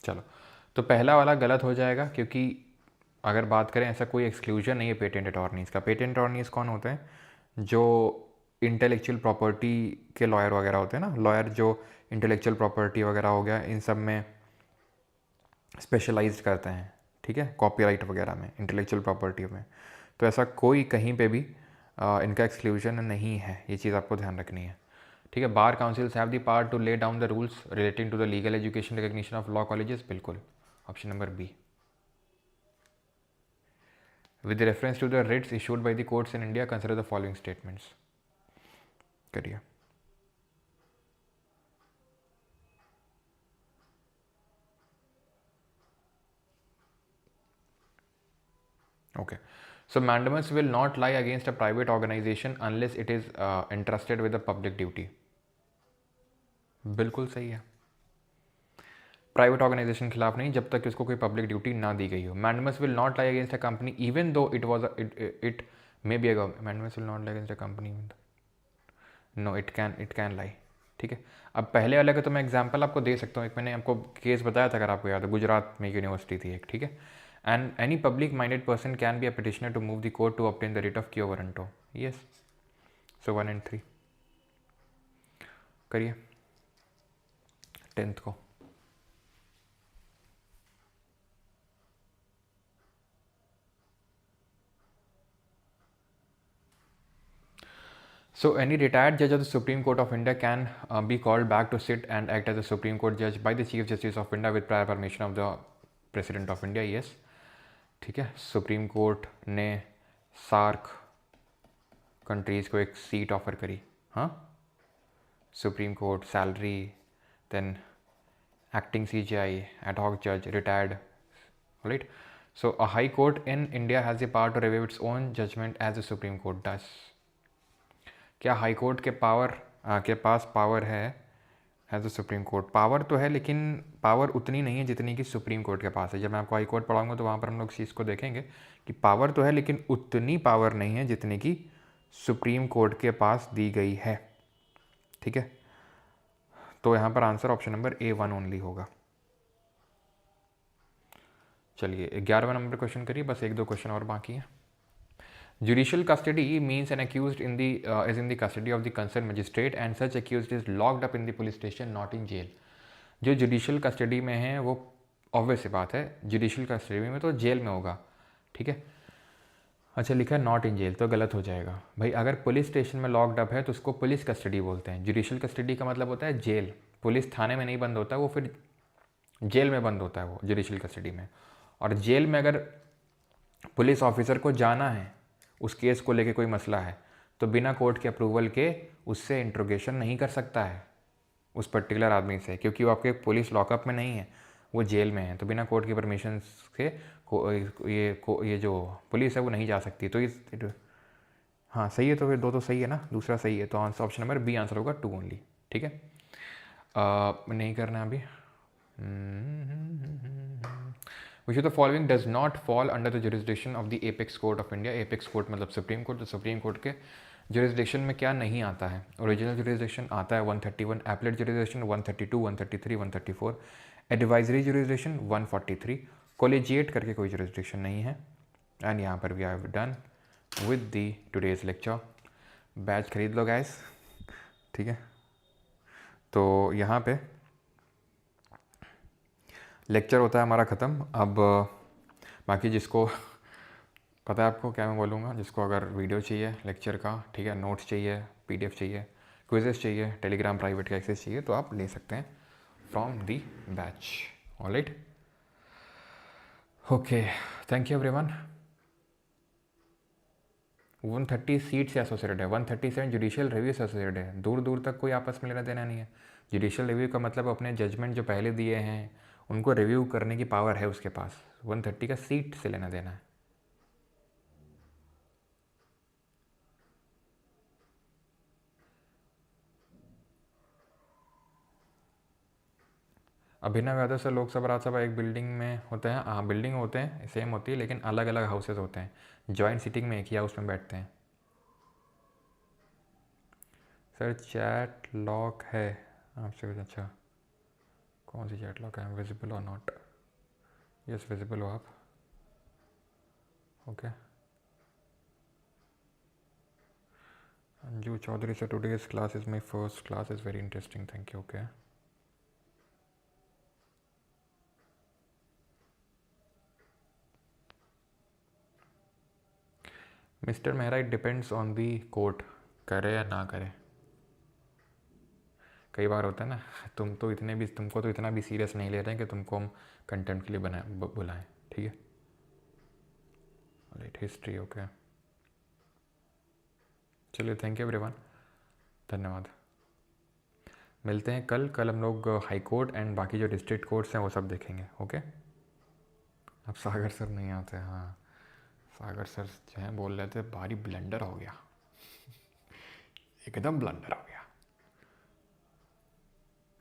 चलो, तो पहला वाला गलत हो जाएगा, क्योंकि अगर बात करें ऐसा कोई एक्सक्लूजन नहीं है पेटेंट अटॉर्नीज़ का। पेटेंट अटॉर्नीज़ कौन होते हैं? जो इंटेलेक्चुअल प्रॉपर्टी के लॉयर वगैरह होते हैं ना, लॉयर जो इंटेलेक्चुअल प्रॉपर्टी वगैरह हो गया, इन सब में स्पेशलाइज्ड करते हैं, ठीक है, कॉपीराइट वगैरह में, इंटेलेक्चुअल प्रॉपर्टी में। तो ऐसा कोई कहीं पे भी इनका एक्सक्लूजन नहीं है, ये चीज़ आपको ध्यान रखनी है, ठीक है। Bar councils have the power to lay down the rules relating to the legal education recognition of law colleges, बिल्कुल, option number B. With reference to the writs issued by the courts in India, consider the following statements. करिए। Okay. So mandamus will not lie against a private organization unless it is entrusted with a public duty. बिल्कुल सही है। Private organisation के खिलाफ नहीं, जब तक इसको कोई पब्लिक ड्यूटी ना दी गई हो। Mandamus will not lie against a company even though it may be a government. Mandamus will not lie against a company, no, it can lie, ठीक है। अब पहले वाले का तो मैं एग्जांपल आपको दे सकता हूँ, एक मैंने आपको केस बताया था अगर आपको याद है, गुजरात में यूनिवर्सिटी थी एक, ठीक है। And any public minded person can be a petitioner to move the court to obtain the writ of quo warranto, yes. So 1 and 3 करिए 10th को। So any retired judge of the Supreme Court of India can be called back to sit and act as a Supreme Court judge by the Chief Justice of India with prior permission of the President of India, yes, ठीक है। Supreme court ने SAARC countries को एक seat offer करी, हाँ, supreme court, salary, then acting CJI, ad hoc judge, retired, right? So a high court in India has the power to review its own judgment as the Supreme Court does. क्या high court के पास power है as a supreme court? Power तो है, लेकिन power उतनी नहीं है जितनी कि सुप्रीम कोर्ट के पास है। जब मैं आपको हाई कोर्ट पढ़ाऊंगा तो वहाँ पर हम लोग इस चीज़ को देखेंगे कि पावर तो है लेकिन उतनी पावर नहीं है जितनी कि सुप्रीम कोर्ट के पास दी गई है, ठीक है। तो यहाँ पर answer option number A1 only होगा। चलिए 11वां नंबर क्वेश्चन करिए, बस 1-2 क्वेश्चन और बाकी है। Judicial custody means an accused is in the custody of the concerned magistrate and such accused is locked up in the police station, not in jail. जो judicial custody में है वो obvious सी बात है, जुडिशल कस्टडी में तो jail में होगा, ठीक है। अच्छा लिखा है नॉट इन जेल, तो गलत हो जाएगा भाई। अगर पुलिस स्टेशन में लॉक्ड अप है तो उसको पुलिस कस्टडी बोलते हैं। जुडिशल कस्टडी का मतलब होता है जेल। पुलिस थाने में नहीं बंद होता, वो फिर जेल में बंद होता है वो जुडिशल कस्टडी में। और जेल में अगर पुलिस ऑफिसर को जाना है, उस केस को लेके कोई मसला है, तो बिना कोर्ट के अप्रूवल के उससे इंट्रोगेशन नहीं कर सकता है उस पर्टिकुलर आदमी से, क्योंकि वो आपके पुलिस लॉकअप में नहीं है, वो जेल में है। तो बिना कोर्ट की परमिशन के ये जो पुलिस है वो नहीं जा सकती। तो इस हाँ सही है, तो फिर 2 तो सही है ना, दूसरा सही है, तो answer option number B answer होगा 2 ओनली, ठीक है। नहीं करना है अभी। Which of the following does not fall under the jurisdiction of the apex court of India? apex court मतलब सुप्रीम कोर्ट। तो सुप्रीम कोर्ट के jurisdiction में क्या नहीं आता है? ओरिजिनल jurisdiction आता है 131, appellate jurisdiction 132, 133, 134, advisory jurisdiction 143, collegiate करके कोई jurisdiction नहीं है। एंड यहाँ पर we have done with the today's lecture। Batch खरीद लो guys, ठीक है। तो यहाँ पे लेक्चर होता है हमारा ख़त्म। अब बाकी जिसको पता है आपको क्या मैं बोलूँगा, जिसको अगर वीडियो चाहिए लेक्चर का, ठीक है, नोट्स चाहिए, PDF चाहिए, क्विजेस चाहिए, टेलीग्राम प्राइवेट का एक्सेस चाहिए, तो आप ले सकते हैं from the batch. Alright, okay, thank you everyone. 130 seat से एसोसिएटेड है, 137 जुडिशियल रिव्यू से एसोसिएटेड है। दूर दूर तक कोई आपस में लेना देना नहीं है। जुडिशियल रिव्यू का मतलब अपने जजमेंट जो पहले दिए हैं उनको रिव्यू करने की पावर है उसके पास। 130 का सीट से लेना देना है। अभिनव यादव से लोकसभा राज्यसभा एक बिल्डिंग में होते हैं। हाँ, बिल्डिंग होते हैं, सेम होती है, लेकिन अलग अलग हाउसेज होते हैं। जॉइंट सीटिंग में एक ही हाउस में बैठते हैं। सर चैट लॉक है आपसे? अच्छा, कौन सी चैट लॉक है? विजिबल और नॉट? यस, विजिबल हो आप। Okay. Anju Chaudhary sir, today's class is my first class, is very interesting, thank you. Okay. Mister Mehra, it depends on the court, करे या ना करे। कई बार होता है ना, तुमको तो इतना भी सीरियस नहीं ले रहे हैं कि तुमको हम कंटेंट के लिए बुलाएं, ठीक है। Right, history, okay. चलिए, थैंक यू एवरीवन, धन्यवाद। मिलते हैं कल हम लोग हाई कोर्ट एंड बाकी जो डिस्ट्रिक्ट कोर्ट्स हैं वो सब देखेंगे, ओके। अब सागर सर नहीं आते, हाँ। सागर सर जो हैं बोल रहे थे भारी ब्लंडर हो गया, एकदम ब्लंडर हो गया।